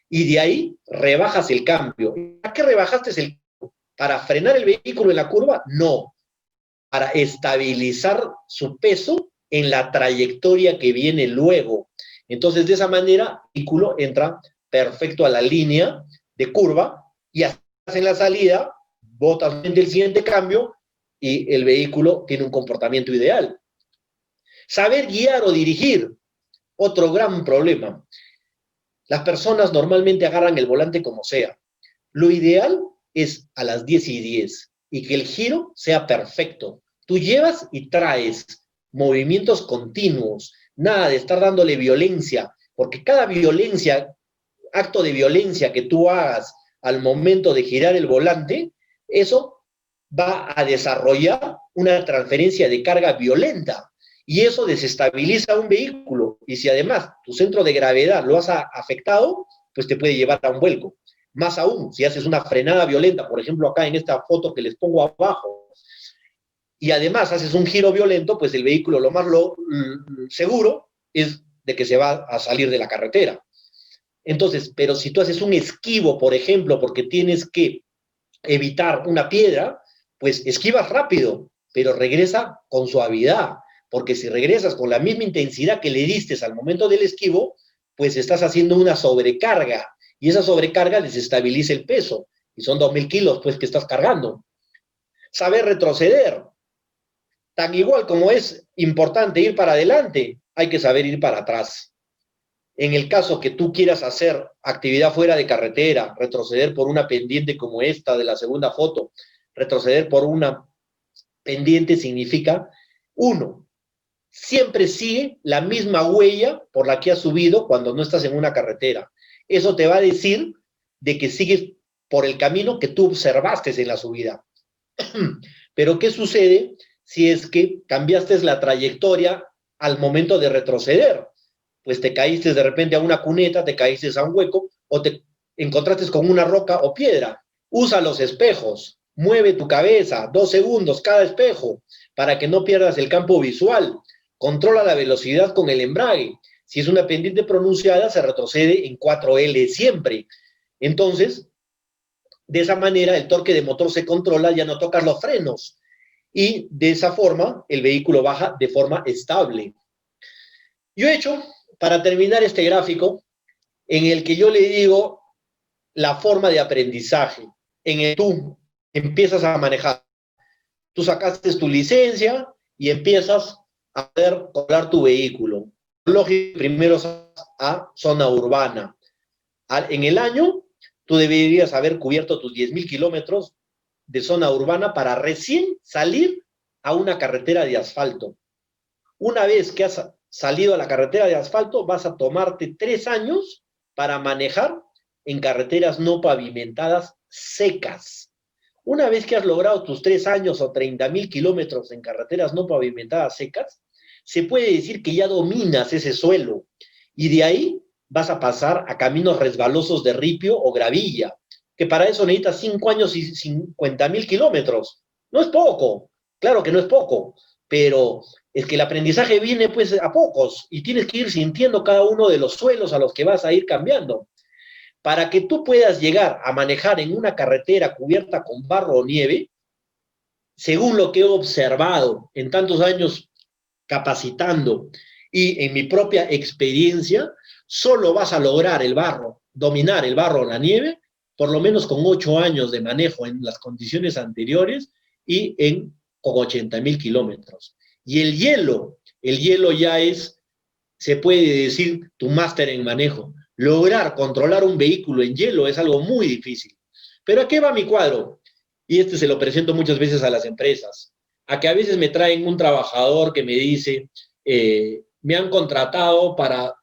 y de ahí rebajas el cambio. ¿Para qué rebajaste el cambio? ¿Para frenar el vehículo en la curva? No, para estabilizar su peso en la trayectoria que viene luego. Entonces, de esa manera, el vehículo entra perfecto a la línea de curva y en la salida, botas el siguiente cambio y el vehículo tiene un comportamiento ideal. Saber guiar o dirigir, otro gran problema. Las personas normalmente agarran el volante como sea. Lo ideal es a las 10:10 y que el giro sea perfecto. Tú llevas y traes movimientos continuos, nada de estar dándole violencia, porque cada violencia, acto de violencia que tú hagas al momento de girar el volante, eso va a desarrollar una transferencia de carga violenta y eso desestabiliza un vehículo. Y si además tu centro de gravedad lo has afectado, pues te puede llevar a un vuelco. Más aún, si haces una frenada violenta, por ejemplo acá en esta foto que les pongo abajo, y además haces un giro violento, pues el vehículo lo más seguro es de que se va a salir de la carretera. Entonces, pero si tú haces un esquivo, por ejemplo, porque tienes que evitar una piedra, pues esquivas rápido, pero regresa con suavidad, porque si regresas con la misma intensidad que le diste al momento del esquivo, pues estás haciendo una sobrecarga, y esa sobrecarga desestabiliza el peso, y son 2.000 kilos pues que estás cargando. Saber retroceder, tan igual como es importante ir para adelante, hay que saber ir para atrás. En el caso que tú quieras hacer actividad fuera de carretera, retroceder por una pendiente como esta de la segunda foto, retroceder por una pendiente significa, uno, siempre sigue la misma huella por la que has subido cuando no estás en una carretera. Eso te va a decir de que sigues por el camino que tú observaste en la subida. Pero ¿qué sucede si es que cambiaste la trayectoria al momento de retroceder? Pues te caíste de repente a una cuneta, te caíste a un hueco o te encontraste con una roca o piedra. Usa los espejos, mueve tu cabeza 2 segundos cada espejo para que no pierdas el campo visual. Controla la velocidad con el embrague. Si es una pendiente pronunciada, se retrocede en 4L siempre. Entonces, de esa manera el torque de motor se controla, ya no tocas los frenos. Y de esa forma el vehículo baja de forma estable. Yo he hecho, para terminar este gráfico, en el que yo le digo la forma de aprendizaje, en el que tú empiezas a manejar. Tú sacaste tu licencia y empiezas a poder controlar tu vehículo. Lógico, primero a zona urbana. En el año, tú deberías haber cubierto tus 10.000 kilómetros de zona urbana para recién salir a una carretera de asfalto. Una vez que has salido a la carretera de asfalto, vas a tomarte 3 años para manejar en carreteras no pavimentadas secas. Una vez que has logrado tus 3 años o 30.000 kilómetros en carreteras no pavimentadas secas, se puede decir que ya dominas ese suelo y de ahí vas a pasar a caminos resbalosos de ripio o gravilla, que para eso necesitas 5 años y 50.000 kilómetros. No es poco, claro que no es poco, pero es que el aprendizaje viene pues a pocos y tienes que ir sintiendo cada uno de los suelos a los que vas a ir cambiando. Para que tú puedas llegar a manejar en una carretera cubierta con barro o nieve, según lo que he observado en tantos años capacitando y en mi propia experiencia, solo vas a lograr el barro, dominar el barro o la nieve, por lo menos con 8 años de manejo en las condiciones anteriores y con 80.000 kilómetros. Y el hielo ya es, se puede decir, tu máster en manejo. Lograr controlar un vehículo en hielo es algo muy difícil. Pero ¿a qué va mi cuadro? Y este se lo presento muchas veces a las empresas. A que a veces me traen un trabajador que me dice, me han contratado para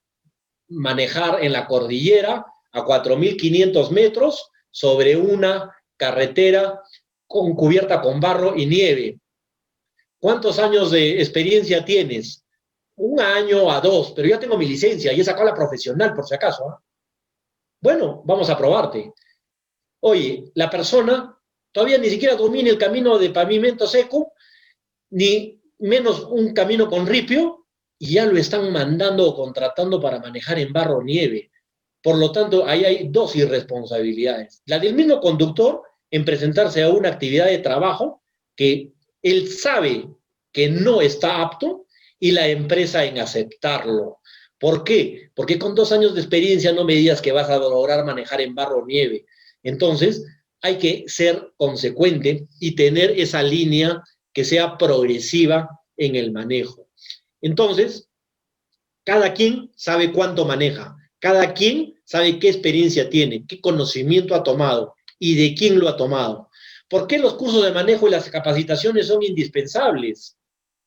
manejar en la cordillera a 4.500 metros sobre una carretera cubierta con barro y nieve. ¿Cuántos años de experiencia tienes? 1 año a 2, pero ya tengo mi licencia y he sacado la profesional por si acaso. ¿Eh? Bueno, vamos a probarte. Oye, la persona todavía ni siquiera domina el camino de pavimento seco, ni menos un camino con ripio y ya lo están mandando o contratando para manejar en barro o nieve. Por lo tanto, ahí hay dos irresponsabilidades. La del mismo conductor en presentarse a una actividad de trabajo que él sabe que no está apto y la empresa en aceptarlo. ¿Por qué? Porque con 2 años de experiencia no me digas que vas a lograr manejar en barro o nieve. Entonces, hay que ser consecuente y tener esa línea que sea progresiva en el manejo. Entonces, cada quien sabe cuánto maneja, cada quien sabe qué experiencia tiene, qué conocimiento ha tomado y de quién lo ha tomado. ¿Por qué los cursos de manejo y las capacitaciones son indispensables?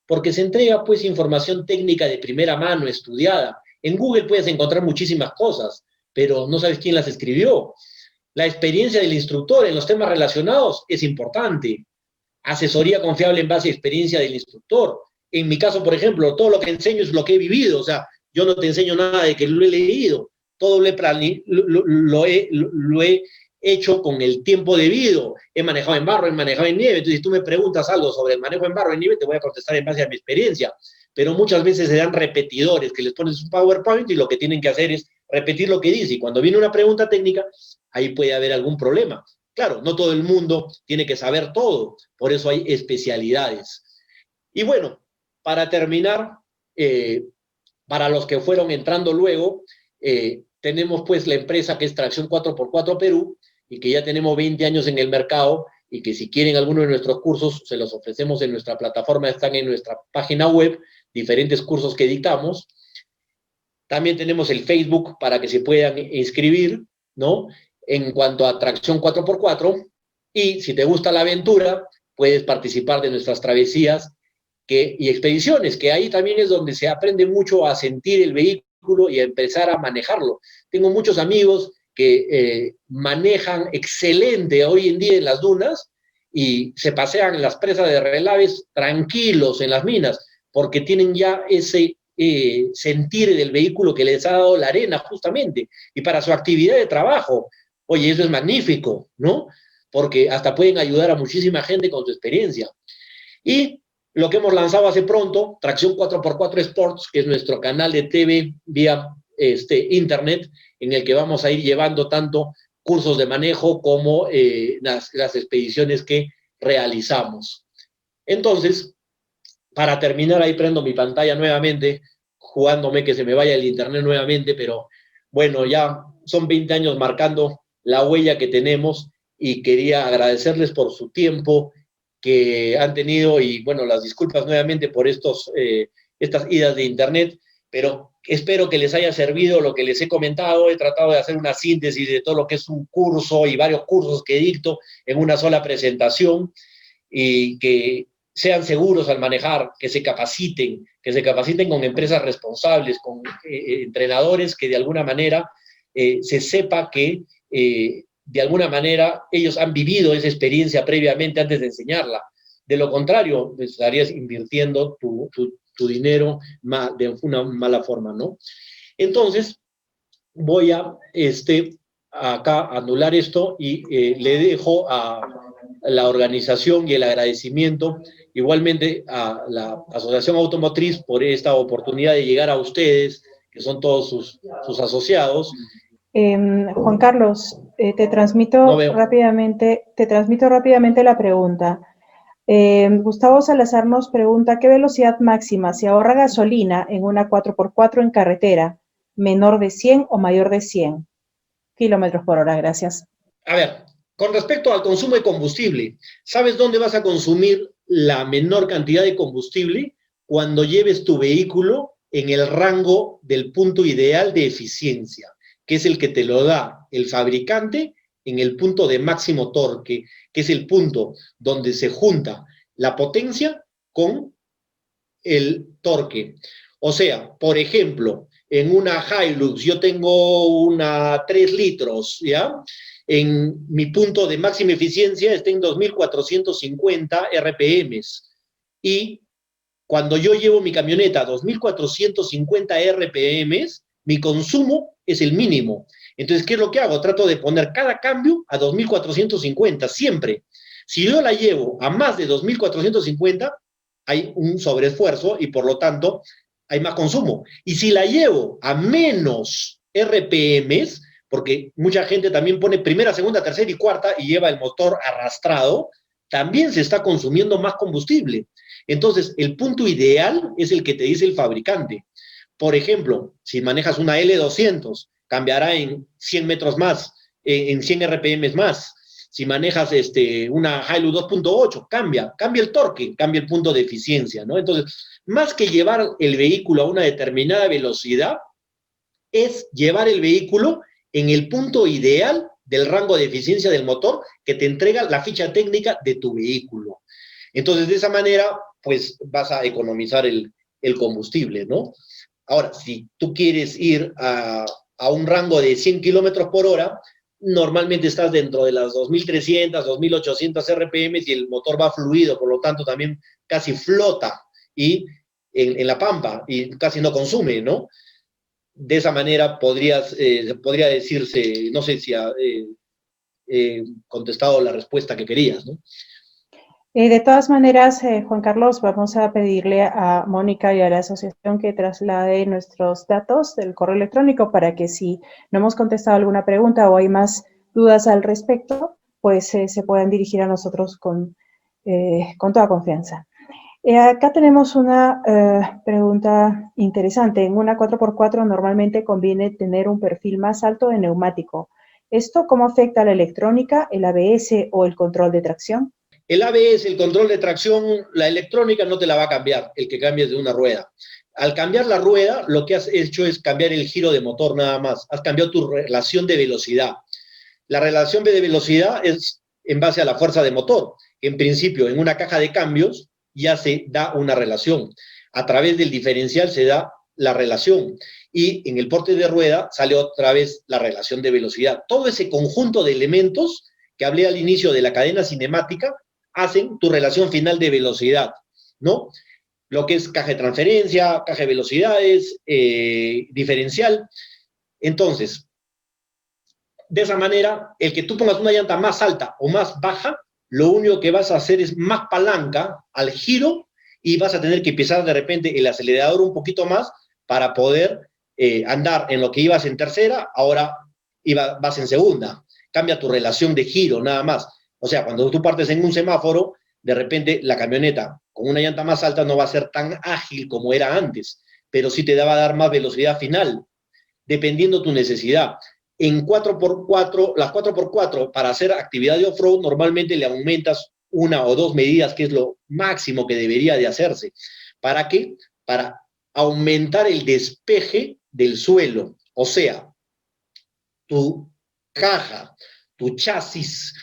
Porque se entrega pues información técnica de primera mano, estudiada. En Google puedes encontrar muchísimas cosas, pero no sabes quién las escribió. La experiencia del instructor en los temas relacionados es importante. Asesoría confiable en base a experiencia del instructor. En mi caso, por ejemplo, todo lo que enseño es lo que he vivido, o sea, yo no te enseño nada de que lo he leído, todo lo he hecho con el tiempo debido. He manejado en barro, he manejado en nieve, entonces si tú me preguntas algo sobre el manejo en barro y nieve, te voy a contestar en base a mi experiencia, pero muchas veces se dan repetidores que les pones un PowerPoint y lo que tienen que hacer es repetir lo que dice, y cuando viene una pregunta técnica, ahí puede haber algún problema. Claro, no todo el mundo tiene que saber todo, por eso hay especialidades. Y bueno, para terminar, para los que fueron entrando luego, tenemos pues la empresa que es Tracción 4x4 Perú, y que ya tenemos 20 años en el mercado, y que si quieren alguno de nuestros cursos, se los ofrecemos en nuestra plataforma, están en nuestra página web, diferentes cursos que dictamos. También tenemos el Facebook para que se puedan inscribir, ¿no? En cuanto a Tracción 4x4, y si te gusta la aventura, puedes participar de nuestras travesías y expediciones, que ahí también es donde se aprende mucho a sentir el vehículo y a empezar a manejarlo. Tengo muchos amigos que manejan excelente hoy en día en las dunas y se pasean en las presas de relaves tranquilos en las minas, porque tienen ya ese sentir del vehículo que les ha dado la arena justamente, y para su actividad de trabajo. Oye, eso es magnífico, ¿no? Porque hasta pueden ayudar a muchísima gente con su experiencia. Y lo que hemos lanzado hace pronto, Tracción 4x4 Sports, que es nuestro canal de TV vía internet, en el que vamos a ir llevando tanto cursos de manejo como las expediciones que realizamos. Entonces, para terminar, ahí prendo mi pantalla nuevamente, jugándome que se me vaya el internet nuevamente, pero bueno, ya son 20 años marcando la huella que tenemos, y quería agradecerles por su tiempo que han tenido, y bueno, las disculpas nuevamente por estas idas de internet, pero espero que les haya servido lo que les he comentado. He tratado de hacer una síntesis de todo lo que es un curso y varios cursos que dicto en una sola presentación, y que sean seguros al manejar, que se capaciten con empresas responsables, con entrenadores que de alguna manera se sepa que de alguna manera ellos han vivido esa experiencia previamente antes de enseñarla. De lo contrario, estarías invirtiendo tu dinero de una mala forma, ¿no? Entonces, voy a acá anular esto, y le dejo a la organización y el agradecimiento igualmente a la Asociación Automotriz por esta oportunidad de llegar a ustedes, que son todos sus asociados. Juan Carlos, te transmito rápidamente la pregunta. Gustavo Salazar nos pregunta: ¿qué velocidad máxima se ahorra gasolina en una 4x4 en carretera? ¿Menor de 100 o mayor de 100 kilómetros por hora? Gracias. A ver, con respecto al consumo de combustible, ¿sabes dónde vas a consumir la menor cantidad de combustible? Cuando lleves tu vehículo en el rango del punto ideal de eficiencia, que es el que te lo da el fabricante en el punto de máximo torque, que es el punto donde se junta la potencia con el torque. O sea, por ejemplo, en una Hilux yo tengo una 3 litros, ¿ya? En mi punto de máxima eficiencia está en 2.450 RPMs. Y cuando yo llevo mi camioneta a 2.450 RPMs, mi consumo es el mínimo. Entonces, ¿qué es lo que hago? Trato de poner cada cambio a 2.450, siempre. Si yo la llevo a más de 2.450, hay un sobreesfuerzo y por lo tanto hay más consumo. Y si la llevo a menos RPMs, porque mucha gente también pone primera, segunda, tercera y cuarta y lleva el motor arrastrado, también se está consumiendo más combustible. Entonces, el punto ideal es el que te dice el fabricante. Por ejemplo, si manejas una L200, cambiará en 100 metros más, en 100 RPM más. Si manejas una Hilux 2.8, cambia el torque, cambia el punto de eficiencia, ¿no? Entonces, más que llevar el vehículo a una determinada velocidad, es llevar el vehículo en el punto ideal del rango de eficiencia del motor que te entrega la ficha técnica de tu vehículo. Entonces, de esa manera, pues vas a economizar el combustible, ¿no? Ahora, si tú quieres ir a un rango de 100 kilómetros por hora, normalmente estás dentro de las 2.300, 2.800 RPM y el motor va fluido, por lo tanto también casi flota y en la pampa y casi no consume, ¿no? De esa manera podría decirse, no sé si ha contestado la respuesta que querías, ¿no? De todas maneras, Juan Carlos, vamos a pedirle a Mónica y a la asociación que traslade nuestros datos del correo electrónico para que si no hemos contestado alguna pregunta o hay más dudas al respecto, pues se puedan dirigir a nosotros con toda confianza. Acá tenemos una pregunta interesante. En una 4x4 normalmente conviene tener un perfil más alto de neumático. ¿Esto cómo afecta a la electrónica, el ABS o el control de tracción? El ABS, el control de tracción, la electrónica no te la va a cambiar, el que cambies de una rueda. Al cambiar la rueda, lo que has hecho es cambiar el giro de motor nada más. Has cambiado tu relación de velocidad. La relación de velocidad es en base a la fuerza de motor. En principio, en una caja de cambios ya se da una relación. A través del diferencial se da la relación. Y en el porte de rueda sale otra vez la relación de velocidad. Todo ese conjunto de elementos que hablé al inicio de la cadena cinemática hacen tu relación final de velocidad, ¿no? Lo que es caja de transferencia, caja de velocidades, diferencial. Entonces, de esa manera, el que tú pongas una llanta más alta o más baja, lo único que vas a hacer es más palanca al giro y vas a tener que pisar de repente el acelerador un poquito más para poder andar en lo que ibas en tercera, ahora vas en segunda. Cambia tu relación de giro, nada más. O sea, cuando tú partes en un semáforo, de repente la camioneta con una llanta más alta no va a ser tan ágil como era antes, pero sí te va a dar más velocidad final, dependiendo tu necesidad. En 4x4, las 4x4, para hacer actividad de off-road, normalmente le aumentas una o dos medidas, que es lo máximo que debería de hacerse. ¿Para qué? Para aumentar el despeje del suelo. O sea, tu caja, tu chasis,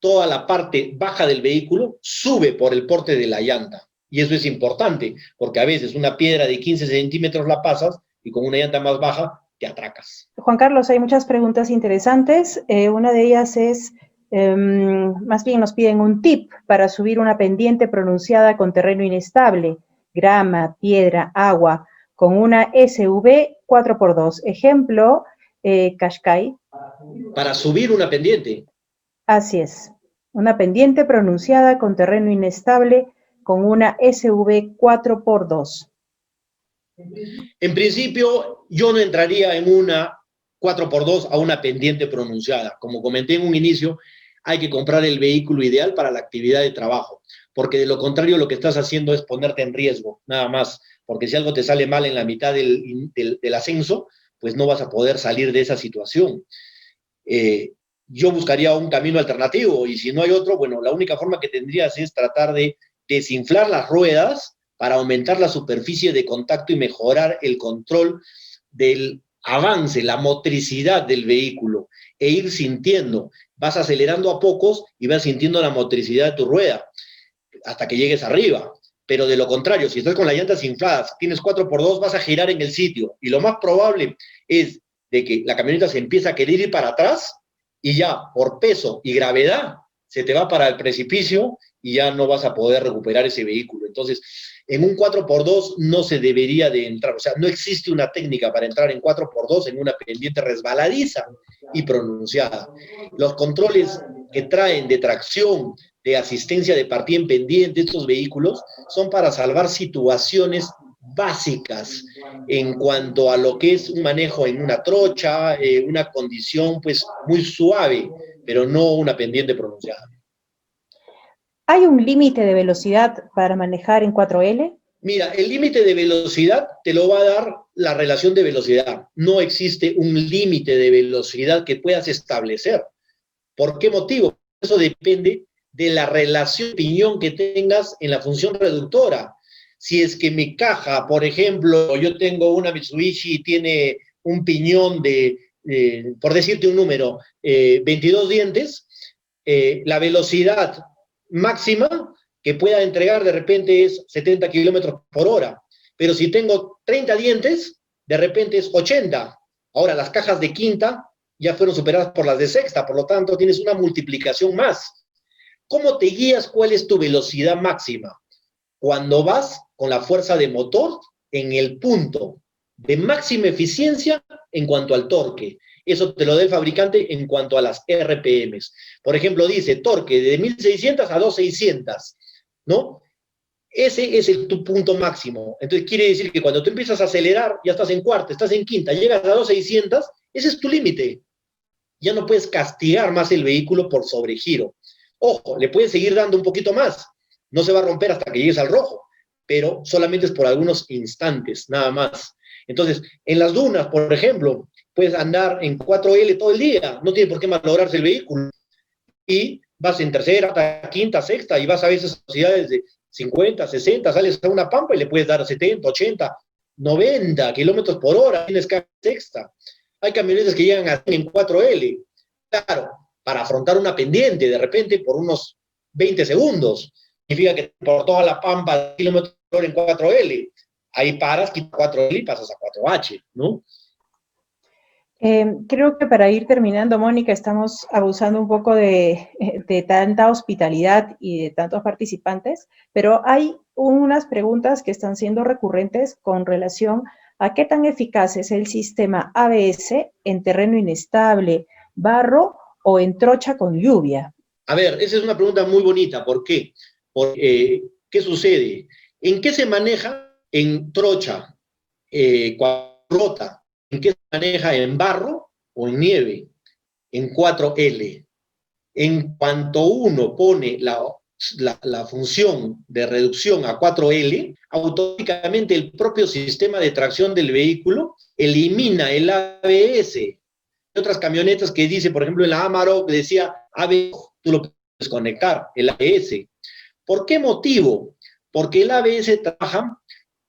toda la parte baja del vehículo sube por el porte de la llanta. Y eso es importante, porque a veces una piedra de 15 centímetros la pasas y con una llanta más baja te atracas. Juan Carlos, hay muchas preguntas interesantes. Una de ellas es, más bien nos piden un tip para subir una pendiente pronunciada con terreno inestable, grama, piedra, agua, con una SUV 4x2. Ejemplo, Qashqai. Para subir una pendiente. Así es. Una pendiente pronunciada con terreno inestable con una SUV 4x2. En principio, yo no entraría en una 4x2 a una pendiente pronunciada. Como comenté en un inicio, hay que comprar el vehículo ideal para la actividad de trabajo, porque de lo contrario lo que estás haciendo es ponerte en riesgo, nada más, porque si algo te sale mal en la mitad del ascenso, pues no vas a poder salir de esa situación. Yo buscaría un camino alternativo y si no hay otro, bueno, la única forma que tendrías es tratar de desinflar las ruedas para aumentar la superficie de contacto y mejorar el control del avance, la motricidad del vehículo e ir sintiendo. Vas acelerando a pocos y vas sintiendo la motricidad de tu rueda hasta que llegues arriba. Pero de lo contrario, si estás con las llantas infladas, tienes 4x2, vas a girar en el sitio y lo más probable es de que la camioneta se empieza a querer ir para atrás y ya por peso y gravedad se te va para el precipicio y ya no vas a poder recuperar ese vehículo. Entonces, en un 4x2 no se debería de entrar, o sea, no existe una técnica para entrar en 4x2 en una pendiente resbaladiza y pronunciada. Los controles que traen de tracción, de asistencia de partida en pendiente, estos vehículos, son para salvar situaciones básicas en cuanto a lo que es un manejo en una trocha, una condición pues muy suave, pero no una pendiente pronunciada. ¿Hay un límite de velocidad para manejar en 4L? Mira, el límite de velocidad te lo va a dar la relación de velocidad. No existe un límite de velocidad que puedas establecer. ¿Por qué motivo? Eso depende de la relación de piñón que tengas en la función reductora. Si es que mi caja, por ejemplo, yo tengo una Mitsubishi y tiene un piñón de, por decirte un número, 22 dientes, la velocidad máxima que pueda entregar de repente es 70 kilómetros por hora. Pero si tengo 30 dientes, de repente es 80. Ahora, las cajas de quinta ya fueron superadas por las de sexta, por lo tanto, tienes una multiplicación más. ¿Cómo te guías? ¿Cuál es tu velocidad máxima? Cuando vas con la fuerza de motor en el punto de máxima eficiencia en cuanto al torque. Eso te lo da el fabricante en cuanto a las RPMs. Por ejemplo, dice torque de 1600 a 2600, ¿no? Ese es tu punto máximo. Entonces quiere decir que cuando tú empiezas a acelerar, ya estás en cuarta, estás en quinta, llegas a 2600, ese es tu límite. Ya no puedes castigar más el vehículo por sobregiro. Ojo, le puedes seguir dando un poquito más. No se va a romper hasta que llegues al rojo, pero solamente es por algunos instantes, nada más. Entonces, en las dunas, por ejemplo, puedes andar en 4L todo el día, no tiene por qué malograrse el vehículo. Y vas en tercera, quinta, sexta, y vas a veces velocidades de 50, 60, sales a una pampa y le puedes dar 70, 80, 90 kilómetros por hora, tienes que sexta. Hay camionetas que llegan a en 4L. Claro, para afrontar una pendiente, de repente, por unos 20 segundos. Significa que por toda la pampa, kilómetros por hora en 4L. Ahí paras, quitas 4L y pasas a 4H, ¿no? Creo que para ir terminando, Mónica, estamos abusando un poco de tanta hospitalidad y de tantos participantes, pero hay unas preguntas que están siendo recurrentes con relación a qué tan eficaz es el sistema ABS en terreno inestable, barro o en trocha con lluvia. A ver, esa es una pregunta muy bonita. ¿Por qué? Porque, ¿qué sucede? ¿En qué se maneja en trocha? Cuando rota. ¿En qué se maneja? ¿En barro o en nieve? En 4L. En cuanto uno pone la función de reducción a 4L, automáticamente el propio sistema de tracción del vehículo elimina el ABS. Hay otras camionetas que dice, por ejemplo, en la Amarok decía ABS, tú lo puedes conectar, el ABS. ¿Por qué motivo? Porque el ABS trabaja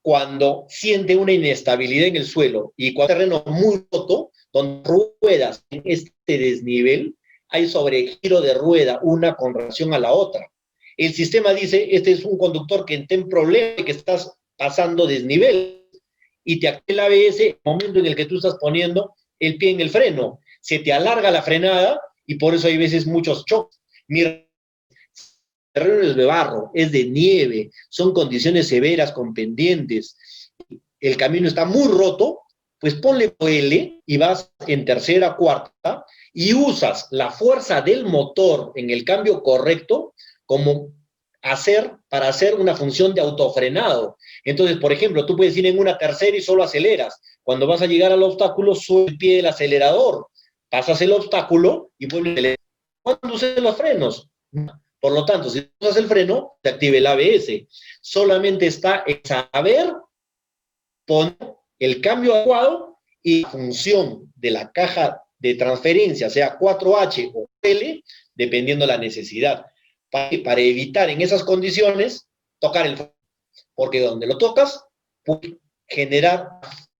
cuando siente una inestabilidad en el suelo y cuando hay terreno muy roto, donde ruedas en este desnivel, hay sobregiro de rueda, una con relación a la otra. El sistema dice, este es un conductor que está en problema y que estás pasando desnivel, y te activa el ABS en el momento en el que tú estás poniendo el pie en el freno. Se te alarga la frenada y por eso hay veces muchos choques. Mi terreno es de barro, es de nieve, son condiciones severas con pendientes, el camino está muy roto, pues ponle L y vas en tercera, cuarta, y usas la fuerza del motor en el cambio correcto como para hacer una función de autofrenado. Entonces, por ejemplo, tú puedes ir en una tercera y solo aceleras. Cuando vas a llegar al obstáculo, sube el pie del acelerador, pasas el obstáculo y vuelves a acelerar. ¿Cuándo usas los frenos? Por lo tanto, si usas el freno, te activa el ABS. Solamente está en saber poner el cambio adecuado y la función de la caja de transferencia, sea 4H o L, dependiendo de la necesidad, para evitar en esas condiciones tocar el freno. Porque donde lo tocas, puede generar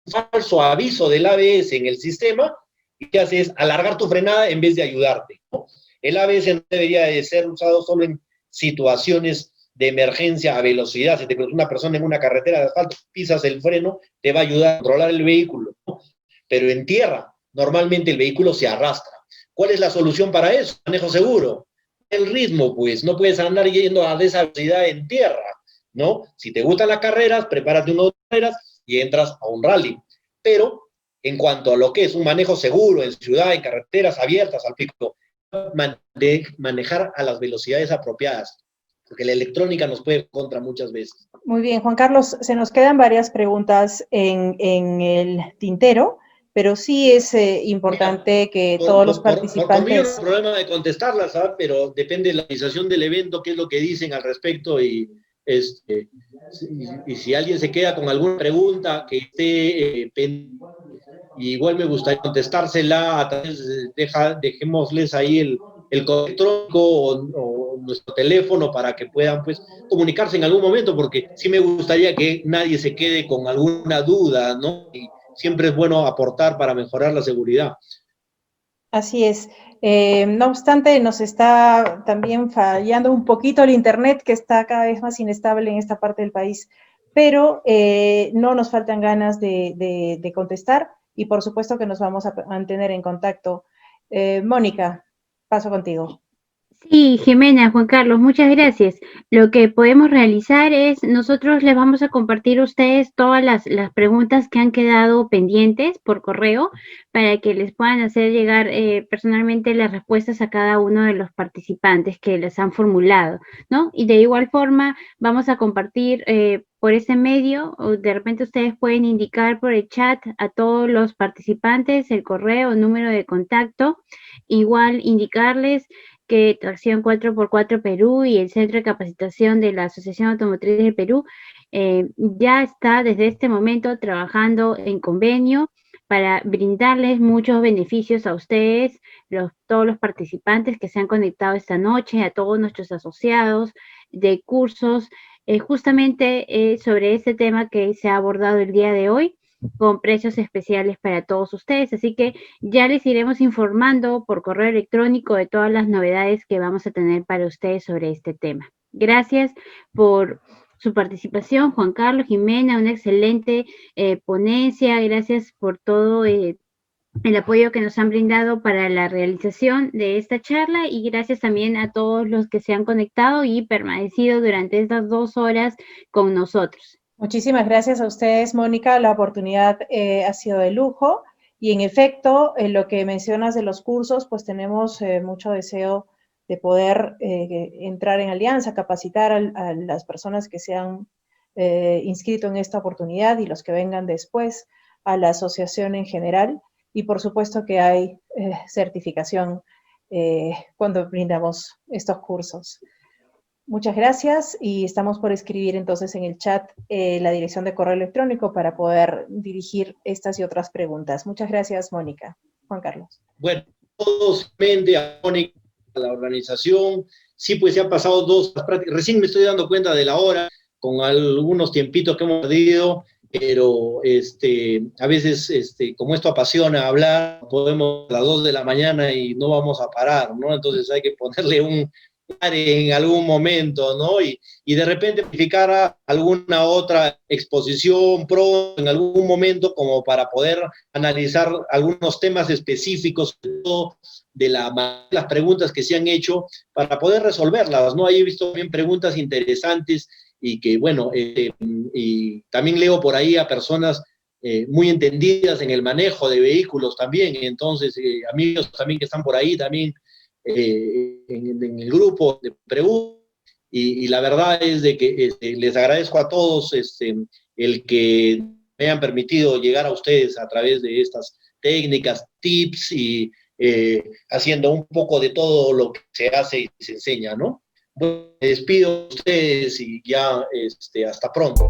un falso aviso del ABS en el sistema y que hace es alargar tu frenada en vez de ayudarte, ¿no? El ABS no debería de ser usado solo en situaciones de emergencia a velocidad. Si te cruzas una persona en una carretera de asfalto, pisas el freno, te va a ayudar a controlar el vehículo, ¿no? Pero en tierra, normalmente el vehículo se arrastra. ¿Cuál es la solución para eso? Manejo seguro. El ritmo, pues, no puedes andar yendo a esa velocidad en tierra, ¿no? Si te gustan las carreras, prepárate unas carreras y entras a un rally. Pero en cuanto a lo que es un manejo seguro en ciudad, en carreteras abiertas al pico, manejar a las velocidades apropiadas, porque la electrónica nos puede contra muchas veces. Muy bien, Juan Carlos, se nos quedan varias preguntas en el tintero, pero sí es importante que todos los participantes... Por mí no hay problema de contestarlas, ¿sabes? Pero depende de la organización del evento, qué es lo que dicen al respecto, y si alguien se queda con alguna pregunta que esté pendiente, igual me gustaría contestársela a través, dejémosles ahí el correo electrónico o nuestro teléfono para que puedan pues comunicarse en algún momento, porque sí me gustaría que nadie se quede con alguna duda, ¿no? Y siempre es bueno aportar para mejorar la seguridad. Así es. No obstante, nos está también fallando un poquito el internet, que está cada vez más inestable en esta parte del país, pero no nos faltan ganas de contestar y por supuesto que nos vamos a mantener en contacto. Mónica, paso contigo. Sí, Jimena, Juan Carlos, muchas gracias. Lo que podemos realizar es, nosotros les vamos a compartir a ustedes todas las preguntas que han quedado pendientes por correo para que les puedan hacer llegar personalmente las respuestas a cada uno de los participantes que les han formulado, ¿no? Y de igual forma vamos a compartir por ese medio, o de repente ustedes pueden indicar por el chat a todos los participantes el correo, número de contacto, igual indicarles que Tracción 4x4 Perú y el Centro de Capacitación de la Asociación Automotriz del Perú ya está desde este momento trabajando en convenio para brindarles muchos beneficios a ustedes, todos los participantes que se han conectado esta noche, a todos nuestros asociados de cursos, justamente sobre este tema que se ha abordado el día de hoy, con precios especiales para todos ustedes. Así que ya les iremos informando por correo electrónico de todas las novedades que vamos a tener para ustedes sobre este tema. Gracias por su participación, Juan Carlos, Jimena, una excelente ponencia. Gracias por todo el apoyo que nos han brindado para la realización de esta charla y gracias también a todos los que se han conectado y permanecido durante estas 2 horas con nosotros. Muchísimas gracias a ustedes, Mónica. La oportunidad ha sido de lujo y en efecto, lo que mencionas de los cursos, pues tenemos mucho deseo de poder entrar en alianza, capacitar a las personas que se han inscrito en esta oportunidad y los que vengan después a la asociación en general. Y por supuesto que hay certificación cuando brindamos estos cursos. Muchas gracias y estamos por escribir entonces en el chat la dirección de correo electrónico para poder dirigir estas y otras preguntas. Muchas gracias, Mónica. Juan Carlos. Bueno, todos, a Mónica, a la organización, sí, pues se han pasado 2 prácticas, recién me estoy dando cuenta de la hora, con algunos tiempitos que hemos perdido, pero a veces, como esto apasiona hablar, podemos a las 2 de la mañana y no vamos a parar, ¿no? Entonces hay que ponerle en algún momento, ¿no? Y de repente planificar alguna otra exposición pro en algún momento como para poder analizar algunos temas específicos de las preguntas que se han hecho para poder resolverlas, ¿no? Ahí he visto también preguntas interesantes y que, bueno, y también leo por ahí a personas muy entendidas en el manejo de vehículos también, entonces amigos también que están por ahí también en el grupo de preguntas, y la verdad es de que les agradezco a todos el que me hayan permitido llegar a ustedes a través de estas técnicas, tips y haciendo un poco de todo lo que se hace y se enseña, ¿no? Bueno, me despido de ustedes y ya hasta pronto.